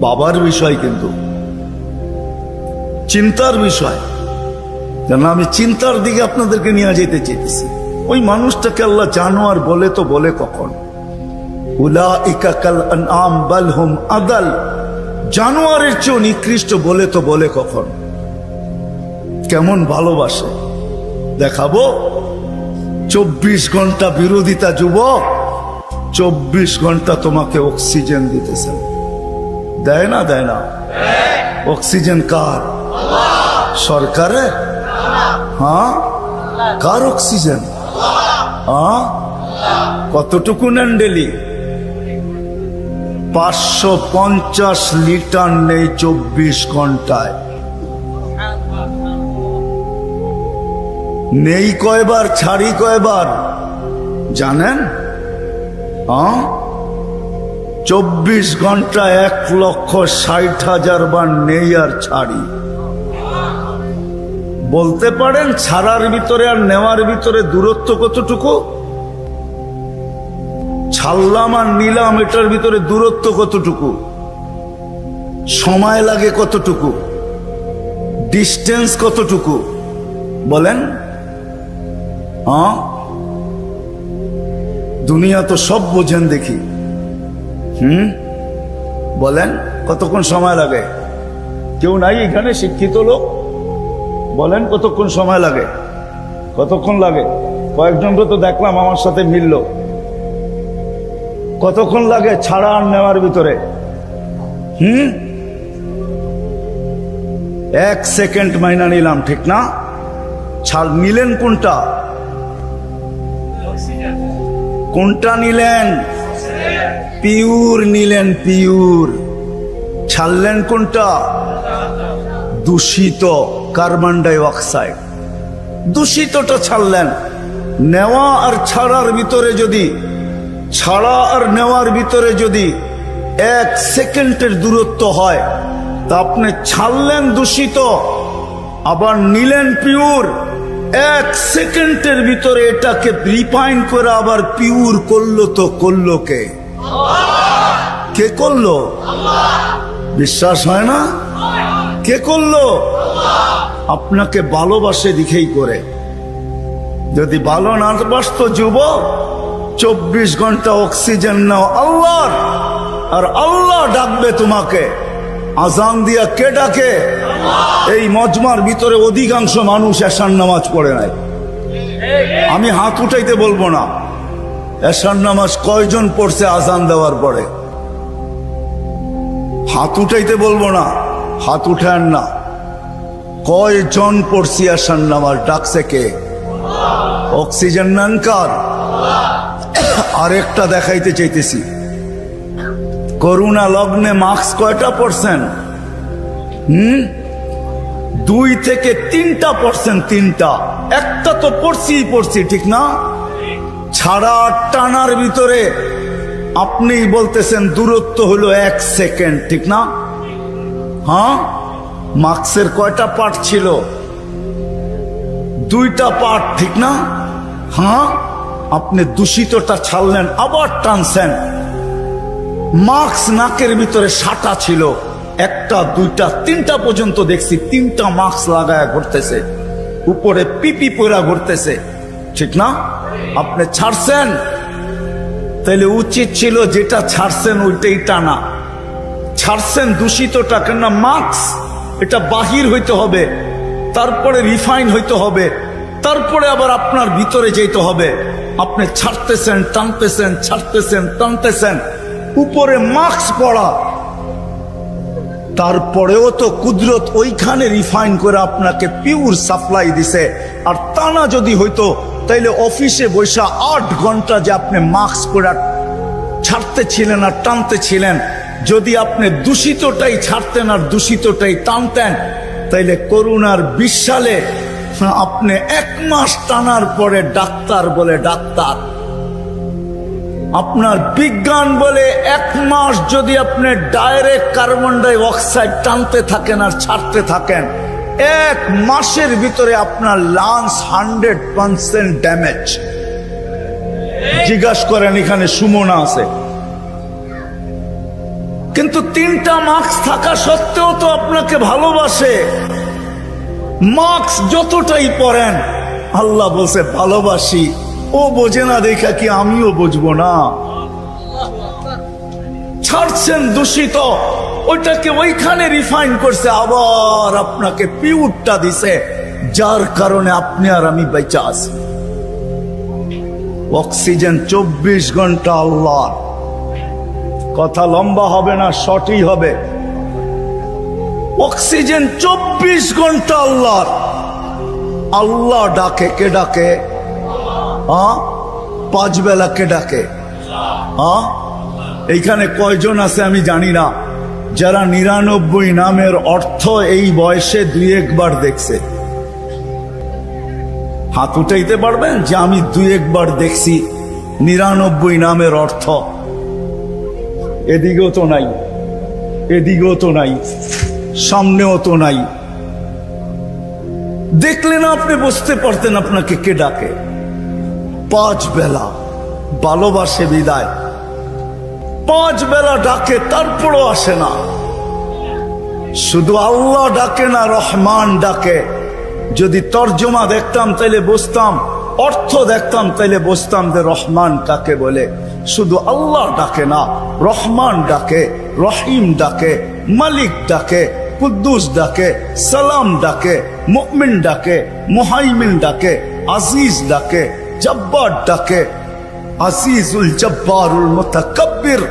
বাবার বিষয়, কিন্তু চিন্তার বিষয়। যেন আমি চিন্তার দিকে আপনাদেরকে নিয়ে যেতে চেয়েছি। ওই মানুষটাকে আল্লাহ জানোয়ার বলে তো বলে কখন? উলাইকা কাল আনআম বাল হুম আদাল, জানোয়ারের চেয়ে নিকৃষ্ট বলে তো বলে কখন? কেমন ভালোবাসে দেখাবো। 24 ঘন্টা বিরোধিতা যুবক, 24 ঘন্টা তোমাকে অক্সিজেন দিতেছেন। দেয় না? দেয় না? অক্সিজেন কার? সরকারের? হ্যাঁ, কার অক্সিজেন? হ্যাঁ, কতটুকু নেন ডেলি? 550 লিটার নেই 24 ঘন্টায়। নেই কয়বার, ছাড়ি কয়বার জানেন? 24 ঘন্টা 1,60,000 বার নেই আর ছাড়ি। বলতে পারেন ছাড়ার ভিতরে আর নেওয়ার ভিতরে দূরত্ব কতটুকু? ছাড়লাম আর নিলাম, এটার ভিতরে দূরত্ব কতটুকু? সময় লাগে কতটুকু? ডিস্টেন্স কতটুকু? বলেন। দুনিয়া তো সব বোঝেন দেখি। বলেন কতক্ষণ সময় লাগে? কেউ নাই এখানে শিক্ষিত লোক? বলেন কতক্ষণ সময় লাগে? কতক্ষণ লাগে? কয়েকজনকে তো দেখলাম আমার সাথে মিলল। কতক্ষণ লাগে ছাড়া আর নেওয়ার ভিতরে? 1 সেকেন্ড মাইনা নিলাম, ঠিক না? ছাড় নিলেন কোনটা? কোনটা নিলেন? পিওর নিলেন, পিওর। ছাড়লেন কোনটা? দূষিত কার্বন ডাই অক্সাইড, দূষিতটা ছাড়লেন। নেওয়া আর ছাড়ার ভিতরে যদি, ছাড়া আর নেওয়ার ভিতরে যদি 1 সেকেন্ডের দূরত্ব হয়, তা আপনি ছাড়লেন দূষিত, আবার নিলেন পিওর। 1 সেকেন্ডের ভিতরে এটাকে রিফাইন করে আবার পিওর করলো, তো করলো কে? কে করলো? বিশ্বাস হয় না? কে করলো? আপনাকে ভালোবাসে দিকেই করে। যদি ভালো না বাসত যুবক, 24 ঘন্টা অক্সিজেন নাও আল্লাহর, আর আল্লাহ ডাকবে তোমাকে। আজান দিয়া কে ডাকে? এই মজমার ভিতরে অধিকাংশ মানুষ এশার নামাজ পড়ে নাই। আমি হাত উঠাইতে বলবো না। এশার নামাজ কয়জন পড়ছে আজান দেওয়ার পরে? হাত উঠাইতে বলবো না, হাত উঠান না। কয়জন পড়ছি এশার নামাজ? ডাকছে কে? অক্সিজেন নেন কার? আরেকটা দেখাইতে চাইতেছি, করোনা লগ্নে মাস্ক কয়টা পড়ছেন? 2 থেকে 3% 3টা, একটা তো পড়ছি, ঠিক না? ছাড়া টানার ভিতরে আপনি বলতেছেন দূরত্ব হলো 1 সেকেন্ড, ঠিক না? হ্যাঁ, মাস্কের কয়টা পার্ট ছিল? 2টা পার্ট, ঠিক না? হ্যাঁ, আপনি দূষিতটা ছাড়লেন, আবার টানছেন। মাস্ক নাকের ভিতরে 6টা ছিল, 1টা 2টা 3টা পর্যন্ত দেখছি 3টা মাস্ক লাগায় ঘুরতেছে, উপরে পিপি পরা ঘুরতেছে, ঠিক না? আপনি ছাড়ছেন, তাইলে উচিত ছিল যেটা ছাড়ছেন ওইটাই টানা। ছাড়ছেন দূষিতটা, কেন মাস্ক এটা বাহির হইতে হবে, তারপরে রিফাইন হইতে হবে, তারপরে আবার আপনার ভিতরে যেতে হবে। আপনি ছাড়তেছেন টানতেছেন, ছাড়তেছেন টানতেছেন, উপরে মাস্ক পড়া, তারপরেও তো কুদরত ওইখানে রিফাইন করে আপনাকে পিওর সাপ্লাই দিছে। আর টানা যদি হইতো তাইলে অফিসে বৈশা 8 ঘন্টা যে আপনি মাস্ক পরে ছাড়তে ছিলেন আর টানতে ছিলেন, যদি আপনি দূষিতটাই ছাড়তেন আর দূষিতটাই টানতেন, তাইলে করোনার 20 সালে আপনি 1 মাস টানার পরে ডাক্তার বলে ডাক্তার, আপনার বিজ্ঞান বলে 1 মাস যদি আপনি ডাইরেক্ট কার্বন ডাই অক্সাইড টানতে থাকেন আর ছাড়তে থাকেন, 1 মাসের ভিতরে আপনার লাংস 100% ড্যামেজ। জিজ্ঞাসা করেন, এখানে সুমনা আছে, কিন্তু 3টা মাস্ক থাকা সত্ত্বেও তো আপনাকে ভালোবাসে। মাস্ক যতটাই পরেন, আল্লাহ বলছে ভালোবাসি, ও বোঝে না দেখা কি আমিও বুঝবো না? ছাড়ছেন দূষিত, ওইটাকে ওইখানে রিফাইন করছে, আবার আপনাকে পিউরটা দিছে, যার কারণে আপনি আর আমি বেঁচে আছি। অক্সিজেন 24 ঘন্টা আল্লাহ। কথা লম্বা হবে না, শর্টই হবে। অক্সিজেন 24 ঘন্টা আল্লাহ। আল্লাহ ডাকে, কে ডাকে? 5 বেলা কে ডাকে? এইখানে কয়জন আছে আমি জানি না, যারা 99 নামের অর্থ এই বয়সে 2-1 বার দেখছে? হাত উঠাইতে পারবেন যে আমি 2-1 বার দেখছি 99 নামের অর্থ? এদিকেও তো নাই, এদিকেও তো নাই, সামনেও তো নাই। দেখলে না আপনি বুঝতে পারতেন আপনাকে কে ডাকে। 5 বেলা ভালোবাসে বিদায়, 5 বেলা ডাকে, তারপরও আসে না। শুধু আল্লাহ ডাকে না, রহমান ডাকে। যদি তর্জমা দেখতাম তাইলে বুঝতাম, অর্থ দেখতাম তাইলে বুঝতাম যে রহমান কাকে বলে। শুধু আল্লাহ ডাকে না, রহমান ডাকে, রহিম ডাকে, মালিক ডাকে, কুদ্দুস ডাকে, সালাম ডাকে, মুমিন ডাকে, মুহাইমিন ডাকে, আজিজ ডাকে, জব্বার ডাকে। আজিজুল জব্বারুল মুতাকাব্বির,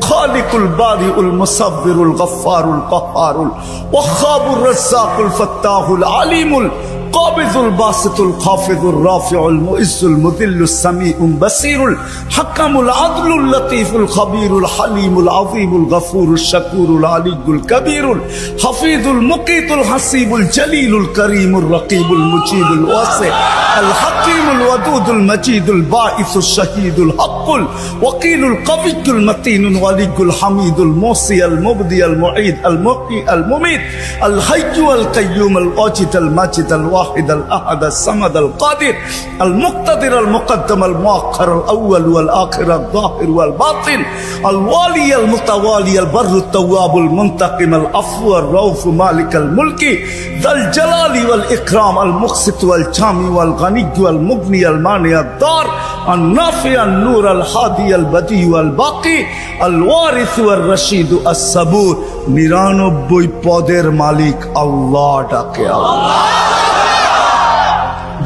খালিকুল বারিউল মুসাব্বিরুল গফফারুল কহ্হারুল ওয়াহ্হাবুর রাজ্জাকুল ফাত্তাহুল আলিমুল কাবিজুল বাসিতুল খাফিজুর রাফিউল মুইজ্জুল মুদিল্লুস সামিউল বাসিরুল হাকামুল আদলুল লতীফুল খবীরুল হালিমুল আযীমুল গফুরুশ শাকুরুল আলিয়ুল কবীরুল হাফিজুল মুকিতুল হাসিবুল জলিলুল করিমুর রকিবুল মুজিবুল ওয়াসি আল হাকিমুল ওয়াদুদুল মজিদুল বাঈসুশ শাহীদুল হকুল ওয়াকিলুল কবিয়ুল মতিনুল ওয়ালিয়ুল হামিদুল মুসি আল মুবদি আল মুঈদ আল মুহয়ি আল মুমীত আল হাইয়্যু আল কাইয়্যুম আল ওয়াজিদ আল মাজিদ আল الواحد الأحد الصمد القادر المقتدر المقدم المؤخر الأول والآخر الظاهر والباطن الوالي المتوالي البر التواب المنتقم العفو الرؤوف مالك الملك ذا الجلال والإكرام المقسط والجامع والغني والمغني المانع الضار النافع النور الهادي البديع والباقي الوارث والرشيد الصبور 99 পদের মালিক আল্লাহ ডাকে। আল্লাহ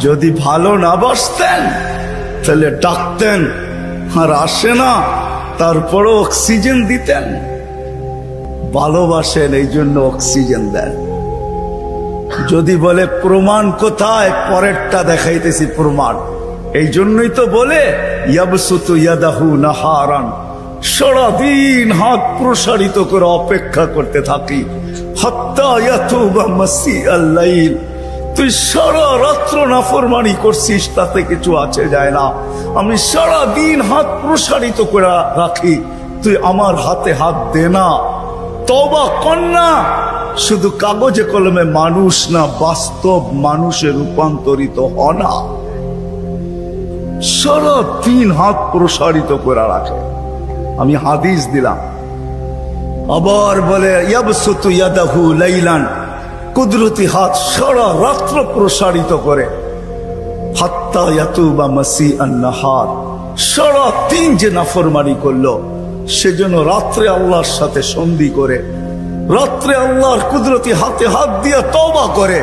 যদি ভালো না বাসতেন তাহলে ডাকতেন, আর আসে না, তারপরও অক্সিজেন দিতেন। ভালোবাসেন এই জন্য অক্সিজেন দেন। যদি বলে প্রমাণ কোথায়, পরেরটা দেখাইতেছি প্রমাণ। এই জন্যই তো বলে ইয়াবসুতু ইয়াদাহু নাহারান, সারাদিন হাত প্রসারিত করে অপেক্ষা করতে থাকি, হাত্তা ইয়াতুবা মাসিআল লাইল। তুই সারা রাত্র নাফরমানি করছিস, তাতে কিছু আছে যায় না। আমি সারা দিন হাত প্রসারিত করে রাখি, তুই আমার হাতে হাত দে না, তওবা কর না। শুধু কাগজে কলমে মানুষ না, বাস্তব মানুষে রূপান্তরিত হ না। সারা দিন হাত প্রসারিত করে রাখে। আমি হাদিস দিলাম। আবার বলে ইয়াবসুতু ইয়াদাহু লাইলান, কুদরতি হাত সারা রাত্র প্রসারিত করে, হাত্তা ইয়াতুবা মাসিআন নাহার। সারা দিন যে নাফরমানি করলো, সেজন্য রাত্রে আল্লাহর সাথে সন্ধি করে, রাত্রে আল্লাহর কুদরতি হাতে হাত দিয়ে তওবা করে,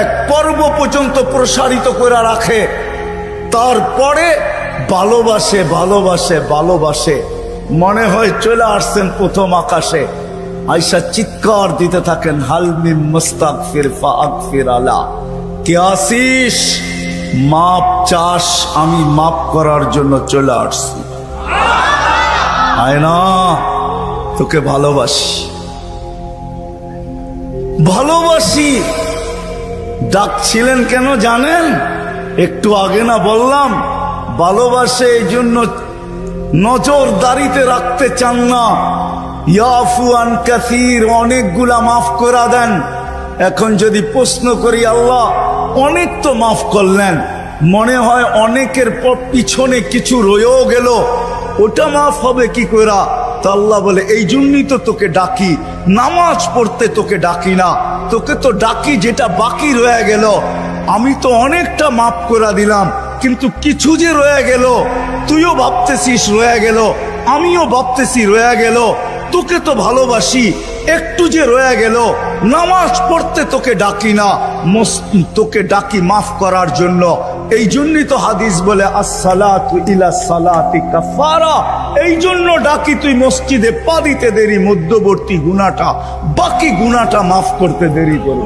এক পর্ব পর্যন্ত প্রসারিত করে রাখে। তারপরে ভালোবাসে ভালোবাসে ভালোবাসে, মনে হয় চলে আসছেন প্রথম আকাশে। আয়সা চিৎকার দিতে থাকেন, হাল মিন মুস্তাগফির ফাগফির আলা। কে আসিস, মাপ চাস, আমি মাপ করার জন্য চলে আসছি। আয় না, তোকে ভালোবাসি ভালোবাসি। ডাকছিলেন কেন জানেন? একটু আগে না বললাম, ভালোবাসে এই জন্য নজরদারিতে রাখতে চান না। ইয়াফু আন কাসীর, অনেকগুলা মাফ করে দেন। এখন যদি প্রশ্ন করি, আল্লাহ অনেক তো মাফ করলেন, মনে হয় অনেকের পিছনে কিছু রয়েও গেল, ওটা মাফ হবে কি করে? তো আল্লাহ বলে, এই জন্যই তো তোকে ডাকি, নামাজ পড়তে তোকে ডাকি না, তোকে তো ডাকি যেটা বাকি রয়ে গেল। আমি তো অনেকটা মাফ করে দিলাম, কিন্তু কিছু যে রয়ে গেল, তুইও ভাবতেছিস রয়ে গেল, আমিও ভাবতেছি রয়ে গেল। তোকে তো ভালোবাসি, একটু যে রয়ে গেল, নামাজ পড়তে তোকে ডাকি না, তোকে ডাকি মাফ করার জন্য। এই জন্যই তো হাদিস বলে আসসালাতু ইলা সালাতি কাফারা। এই জন্য ডাকি, তুই মসজিদে পা দিতে দেরি, মধ্যবর্তী গুনাহটা, বাকি গুনাহটা মাফ করতে দেরি করো।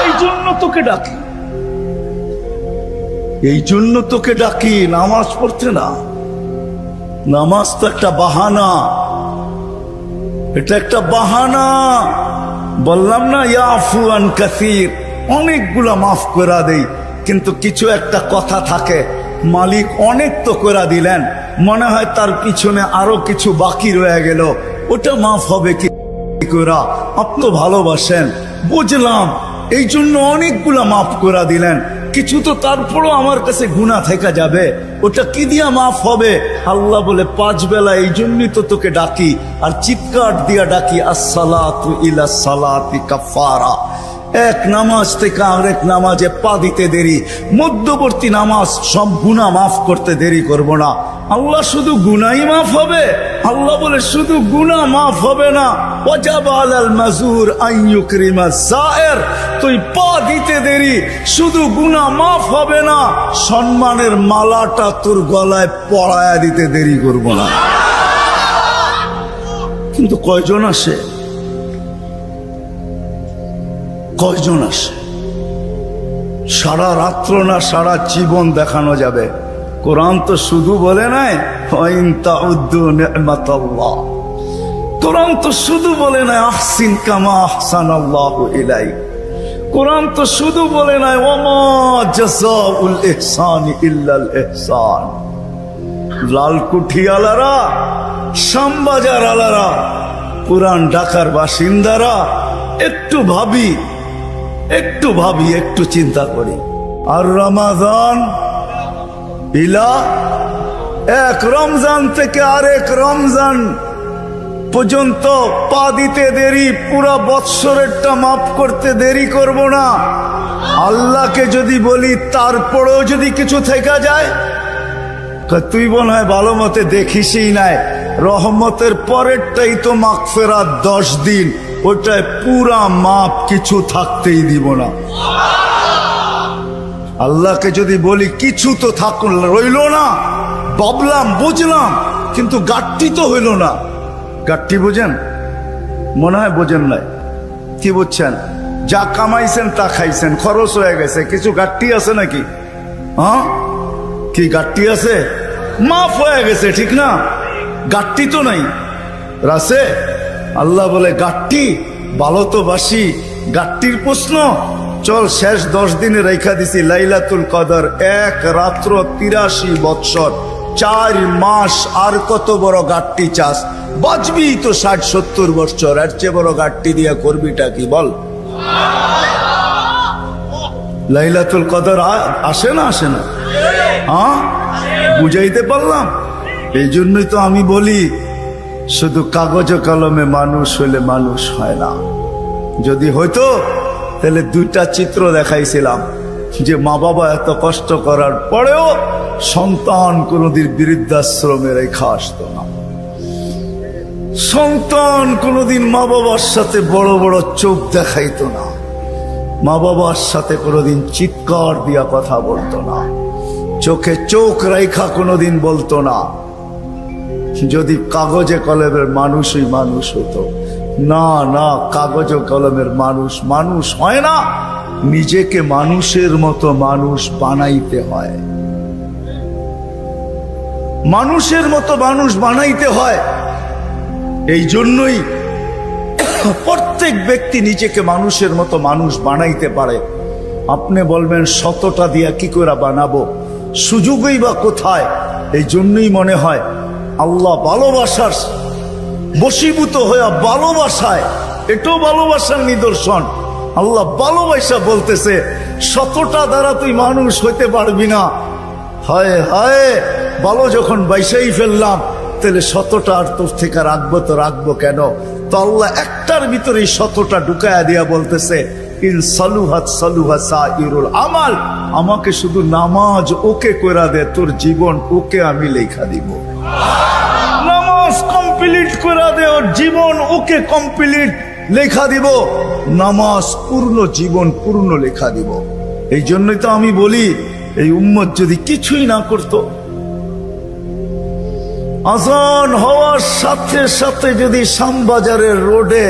এই জন্য তোকে ডাকি, এই জন্য তোকে ডাকি, নামাজ পড়তে না। নামাজ তো একটা বাহানা, এটা একটা বাহানা। বললাম না, ইয়াফু আন কাসীর, অনেকগুলা মাফ করে দেই, কিন্তু কিছু একটা কথা থাকে, মালিক অনেক তো করে দিলেন, মনে হয় তার পিছনে আরো কিছু বাকি রয়ে গেল, ওটা মাফ হবে কি করে? আপনি তো ভালোবাসেন, বুঝলাম, এই জন্য অনেকগুলা মাফ করে দিলেন, কিছু তো তারপরও আমার কাছে গুনাহ থেকে যাবে, ওটা কি দিয়া মাফ হবে? আল্লাহ বলে 5 বেলা এই জন্যই তো তোকে ডাকি, আর চিৎকার দিয়া ডাকি, আসসালাতু ইলা সালাতি কাফারা। এক নামাজ থেকে আরেক নামাজে পা দিতে দেরি, মধ্যবর্তী নামাজ সব গুনাহ মাফ করতে দেরি করব না। আল্লাহ শুধু গুনাহই মাফ হবে? আল্লাহ বলে শুধু গুনাহ মাফ হবে না, ওয়াজাবা আলাল মাজুর আন ইউকরিমা যায়ের। তুই পা দিতে দেরি, শুধু গুনাহ মাফ হবে না, সম্মানের মালাটা তোর গলায় পরায়া দিতে দেরি করব না। কিন্তু কয়জন আসে? কয়জন আসে? সারা রাত্র না সারা জীবন দেখানো যাবে। কোরআন তো শুধু বলে নাই ওয়াইন তাউদ্দু নি'মাতাল্লাহ, কোরআন তো শুধু বলে নাই আহসিন কামা আহসানাল্লাহু ইলাইক, কোরআন তো শুধু বলে নাই ওয়ামা জাযাউল ইহসানি ইল্লাল ইহসান। লালকুঠি আলারা, শ্যামবাজার আলারা, পুরান ঢাকার বাসিন্দারা, একটু ভাবি, একটু ভাবি, একটু চিন্তা করি। আর রমাদান ইলা, এক রমজান থেকে আরেক রমজান পর্যন্ত পা দিতে দেরি, পুরা বৎসরেরটা মাফ করতে দেরি করব না। আল্লাহকে যদি বলি তারপরেও যদি কিছু থেকে যায়, তুই মনে হয় ভালো মতে দেখিসই নাই, রহমতের পরেরটাই তো মাগফিরাত 10 দিন, ওটায় পুরা মাপ, কিছু থাকতেই দিব না। আল্লাহকে যদি বলি কিছু তো থাকুন রইল না, ভাবলাম বুঝলাম, কিন্তু গাঠটি তো হইল না। গাঠটি বোঝেন? মনে হয় বোঝেন নাই। কি বুঝছেন? যা কামাইছেন তা খাইছেন, খরচ হয়ে গেছে, কিছু গাঠটি আছে নাকি? হ্যাঁ, কি গাঠটি আছে? মাফ হয়ে গেছে, ঠিক না? গাঠটি তো নাই রাসে। আল্লাহ বলে গাঠটি ভালো তো বাসি, গাঠটির প্রশ্ন চল শেষ 10 দিনে রেখা দিছি লাইলাতুল কদর, এক রাত্র 83 বৎসর 4 মাস, আর কত বড় গাঠটি চাস? বাঁচবি তো 60-70 বৎসর, এর চেয়ে বড় গাঠটি দিয়া করবিটা কি বল? লাইলাতুল কদর আসে না? আসে না? হ্যাঁ, বুঝাইতে পারলাম? এই জন্যই তো আমি বলি শুধু কাগজ কলমে মানুষ হইলে মানুষ হয় না। যদি হইতো তাহলে 2টা চিত্র দেখাইছিলাম যে মা বাবা এত কষ্ট করার পরেও সন্তান কোনদিন বৃদ্ধাশ্রমে রেখা আসতো না। সন্তান কোনদিন মা বাবার সাথে বড় বড় চোখ দেখাইতো না, মা বাবার সাথে কোনদিন চিৎকার দিয়া কথা বলতো না, চোখে চোখ রেখা কোনদিন বলতো না। যদি কাগজে কলমের মানুষই মানুষ হতো। না না, কাগজ কলমের মানুষ মানুষ হয় না, নিজেকে মানুষের মতো মানুষ বানাইতে হয়। মানুষের মতো মানুষ বানাইতে হয়। এই জন্যই প্রত্যেক ব্যক্তি নিজেকে মানুষের মতো মানুষ বানাইতে পারে। আপনি বলবেন 100টা দিয়া কি করে বানাবো, সুযোগই বা কোথায়? এই জন্যই মনে হয় আল্লাহ ভালোবাসার বশীভূত হয়ে ভালোবাসায়, এটাও ভালোবাসার নিদর্শন। আল্লাহ ভালোবাসা বলতেছে 100টা দ্বারা তুই মানুষ হইতে পারবি না। হায় হায়, ভালো যখন বাইসাই ফেললাম তাহলে 100টা আর তোর থেকে রাখবো তো রাখবো কেন? তো আল্লাহ একটার ভিতরে 100টা ঢুকায়া দিয়া বলতেছে ইন সালুহাত সালুহা সাইরুল আমাল, আমাকে শুধু নামাজ ওকে কইরা দে, তোর জীবন ওকে আমি লেখা দিব। নামাজ কমপ্লিট কইরা দে, ওর জীবন ওকে কমপ্লিট লেখা দিব। নামাজ পূর্ণ, জীবন পূর্ণ লেখা দিব। এই জন্যই তো আমি বলি এই উম্মত যদি কিছুই না করত, আজান হওয়ার সাথে সাথে যদি শ্যামবাজারের রোডে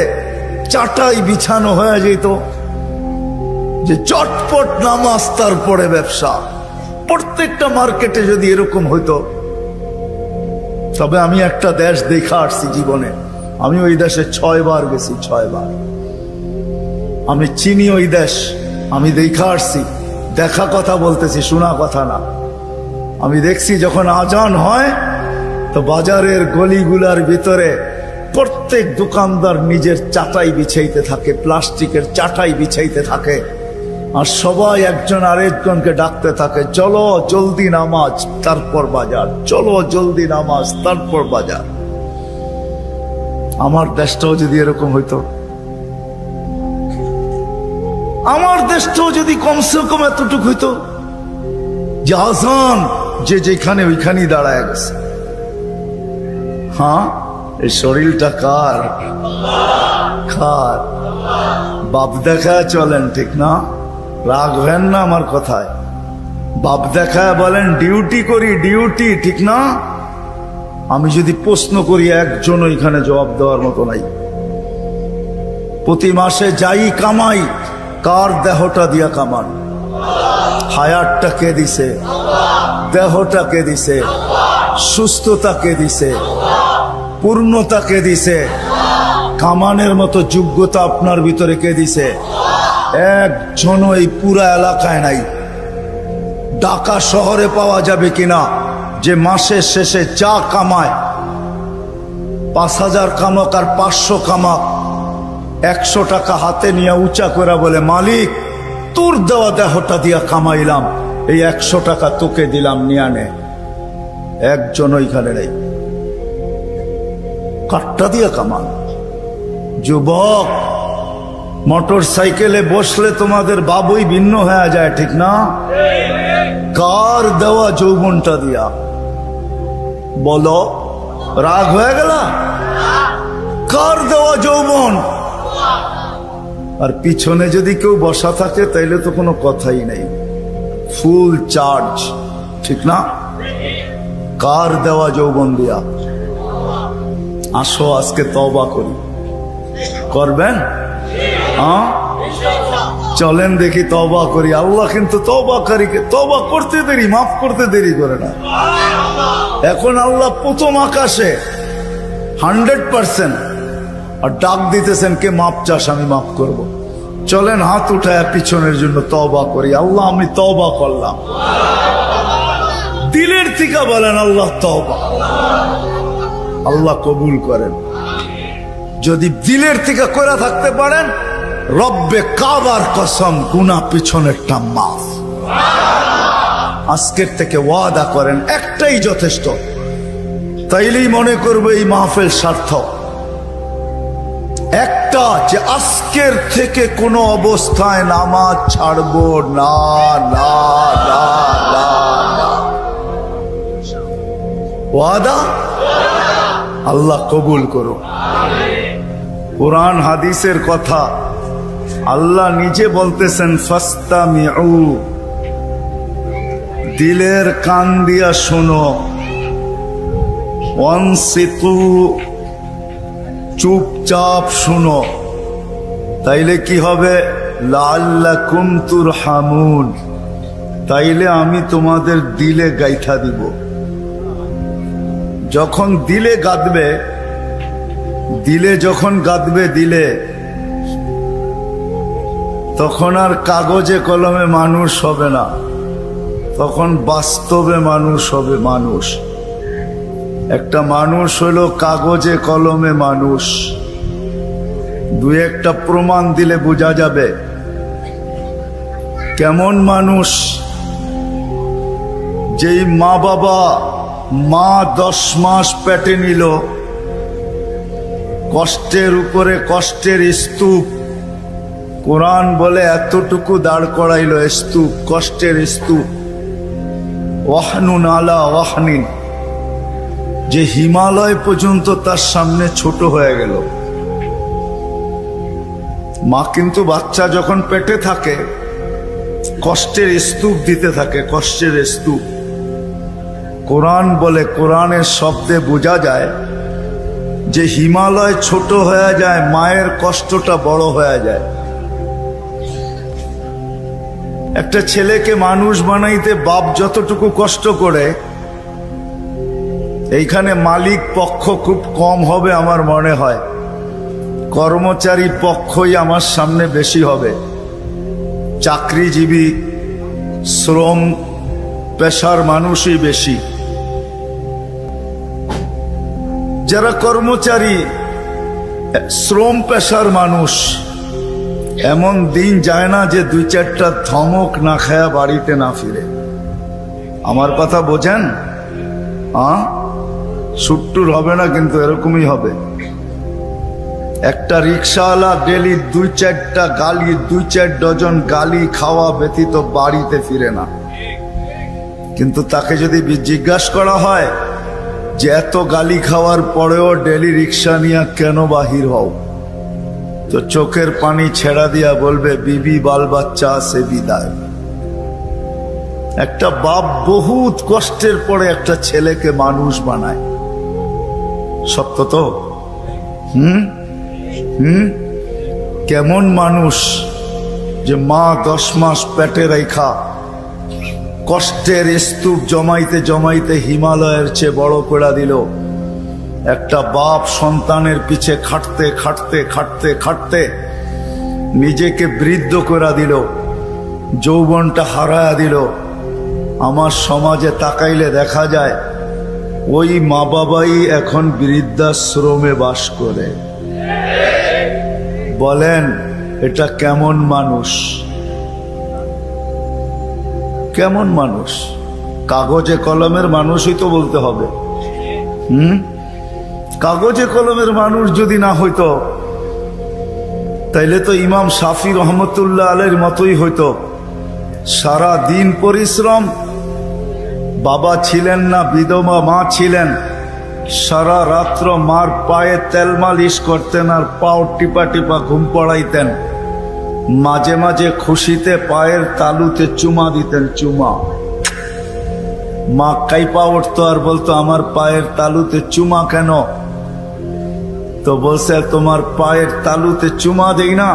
চাটাই বিছানো হয়ে যেত, যে চটপট নামাজ তারপরে ব্যবসা, প্রত্যেকটা মার্কেটে যদি এরকম হইতো। তবে আমি একটা দেশ দেখা আসছি জীবনে, আমি ওই দেশে 6 বার গেছি, 6 বার। আমি চিনি ওই দেশ, আমি দেখা আসছি, দেখা কথা বলতেছি, শোনা কথা না। আমি দেখছি যখন আজান হয় তো বাজারের গলিগুলার ভিতরে প্রত্যেক দোকানদার নিজের চাটাই বিছাইতে থাকে, প্লাস্টিকের চাটাই বিছাইতে থাকে, আর সবাই একজন আরেকজনকে ডাকতে থাকে, চলো জলদি নামাজ তারপর বাজার, চলো জলদি নামাজ তারপর বাজার। আমার দেশটাও যদি এরকম হইতো, আমার দেশটাও যদি কমসে কম এতটুকু হইতো যে আজান যে যেখানে ওইখানেই দাঁড়ায় গেছে। হ্যাঁ, এই শরীরটা কার? কার? বাপ দেখায় চলেন, ঠিক না? রাগ হেন না আমার কথায়। বাপ দেখায় বলেন ডিউটি করি, ডিউটি, ঠিক না? আমি যদি প্রশ্ন করি একজন এখানে জবাব দেওয়ার মতো নাই। প্রতি মাসে যাই কামাই, কার দেহটা দিয়া কামান? হায়াতটা কে দিছে? দেহটা কে দিছে? সুস্থতা কে দিছে? পূর্ণতা কে দিছে? কামানের মতো যোগ্যতা আপনার ভিতরে কে দিছে? একজন এই পুরা এলাকায় নাই। ঢাকা শহরে পাওয়া যাবে কিনা যে মাসের শেষে যা কামায়, 5000 কামাক আর 500 কামাক, 100 টাকা হাতে নিয়ে উঁচা করে বলে মালিক তোর দেওয়া দেহটা দিয়া কামাইলাম, এই 100 টাকা তোকে দিলাম, নিয়ে নে। একজন ওইখানে নেই। কাঠটা দিয়া কামান। যুবক, মোটর সাইকেলে বসলে তোমাদের বাবুই ভিন্ন হয়ে যায়, ঠিক না? কার দেওয়া যৌবনটা দিয়া? বলো, রাগ হয়ে গেল? কার দেওয়া যৌবন? আর পিছনে যদি কেউ বসা থাকে তাইলে তো কোনো কথাই নেই। ফুল চার্জ, ঠিক না? কার দেওয়া যৌবন দিয়া? আসো আজকে তওবা করি। করবেন? হ্যাঁ, চলেন দেখি তওবা করি। আল্লাহ কিন্তু তওবাকারীকে তওবা করতে দেরি, মাফ করতে দেরি করে না। এখন আল্লাহ প্রথম আকাশে 100% আর ডাক দিতেছেন, কে মাপ চাস আমি মাফ করব। চলেন হাত উঠায় পিছনের জন্য তওবা করি। আল্লাহ আমি তওবা করলাম। দিলের থেকে বলেন আল্লাহ তওবা। আল্লাহ কবুল করেন। যদি দিলের থেকে করে থাকতে পারেন, রব্বে কাবার কসম গুনাহ পিছনেরটা মাফ। আজকের থেকে ওয়াদা করেন, একটাই যথেষ্ট। তাইলেই মনে করবে এই মাহফিল সার্থক। একটা, যে আজকের থেকে কোনো অবস্থায় নামাজ ছাড়বো না, না, না, না, না। ওয়াদা? আল্লাহ কবুল করো। কোরআন হাদিসের কথা আল্লাহ নিজে বলতেছেন, ফাস্তামিউ, দিলের কান দিয়া শোনো, ওয়ানসিতু, চুপচাপ শুনো। তাইলে কি হবে? লাআল্লাকুম তুরহামুন, তাইলে আমি তোমাদের দিলে গাইথা দিব। যখন দিলে গাঁদবে, দিলে যখন গাঁদবে দিলে, তখন আর কাগজে কলমে মানুষ হবে না, তখন বাস্তবে মানুষ হবে। মানুষ একটা মানুষ হলো কাগজে কলমে মানুষ। দুই একটা প্রমাণ দিলে বোঝা যাবে কেমন মানুষ। যেই মা বাবা 10 মাস পেটে নিল, কষ্টের উপরে কষ্টের স্তূপ, কোরআন বলে এতটুকু দাঁড় করাইল স্তূপ, কষ্টের স্তূপ। ওয়াহনুন আলা ওয়াহনিন, যে হিমালয় পর্যন্ত তার সামনে ছোট হয়ে গেল। মা কিন্তু বাচ্চা যখন পেটে থাকে কষ্টের স্তূপ দিতে থাকে, কষ্টের স্তূপ। কোরআন বলে, কোরআনের শব্দে বোঝা যায় যে হিমালয় ছোট হয়ে যায়, মায়ের কষ্টটা বড় হয়ে যায়। একটা ছেলেকে মানুষ বানাইতে বাপ যতটুকু কষ্ট করে, এইখানে মালিক পক্ষ খুব কম হবে আমার মনে হয়, কর্মচারী পক্ষই আমার সামনে বেশি হবে। চাকরিজীবী শ্রম পেশার মানুষই বেশি। যারা কর্মচারী শ্রম পেশার মানুষ, এমন দিন যায় না যে 2-4টা ধমক না খায়া বাড়িতে না ফিরে। আমার কথা বোঝেন? সুট্টুর হবে না কিন্তু এরকমই হবে। একটা রিক্সাওয়ালা ডেলি 2-4টা গালি, 2-4 ডজন গালি খাওয়া ব্যতীত বাড়িতে ফিরে না। কিন্তু তাকে যদি জিজ্ঞাসা করা হয় যে এত গালি খাওয়ার পরেও ডেলি রিক্সা নিয়ে কেন বাহির হও, তো চোখের পানি ছেড়া দিয়া বলবে, বিবি বাল বাচ্চা আছে বিদায়। একটা বাপ বহুত কষ্টের পরে একটা ছেলেকে মানুষ বানায়। সত্য তো? কেমন মানুষ যে মা 10 মাস পেটে রেখা কষ্টের স্তূপ জমাইতে জমাইতে হিমালয়ের চেয়ে বড় করে দিল। একটা বাপ সন্তানের পিছে খাটতে খাটতে খাটতে খাটতে নিজেকে বৃদ্ধ করে দিল, যৌবনটা হারায়া দিল। আমার সমাজে তাকাইলে দেখা যায় ওই মা বাবাই এখন বৃদ্ধাশ্রমে বাস করে। বলেন এটা কেমন মানুষ? কেমন মানুষ? কাগজে কলমের মানুষই তো বলতে হবে। কাগজে কলমের মানুষ যদি না হইতো তাইলে তো ইমাম শাফি রহমতুল্লাহ আলাইহির মতোই হইতো। সারা দিন পরিশ্রম, বাবা ছিলেন না, বিধবা মা ছিলেন, সারা রাত্র মার পায়ে তেল মালিশ করতেন আর পাও টিপা টিপা ঘুম পড়াইতেন। মাঝে মাঝে খুশিতে পায়ের তালুতে চুমা দিতেন, চুমা। মা কাইপা উঠতো আর বলতো, আমার পায়ের তালুতে চুমা কেন? তো বলছে, তোমার পায়ের তালুতে চুমা দেই না,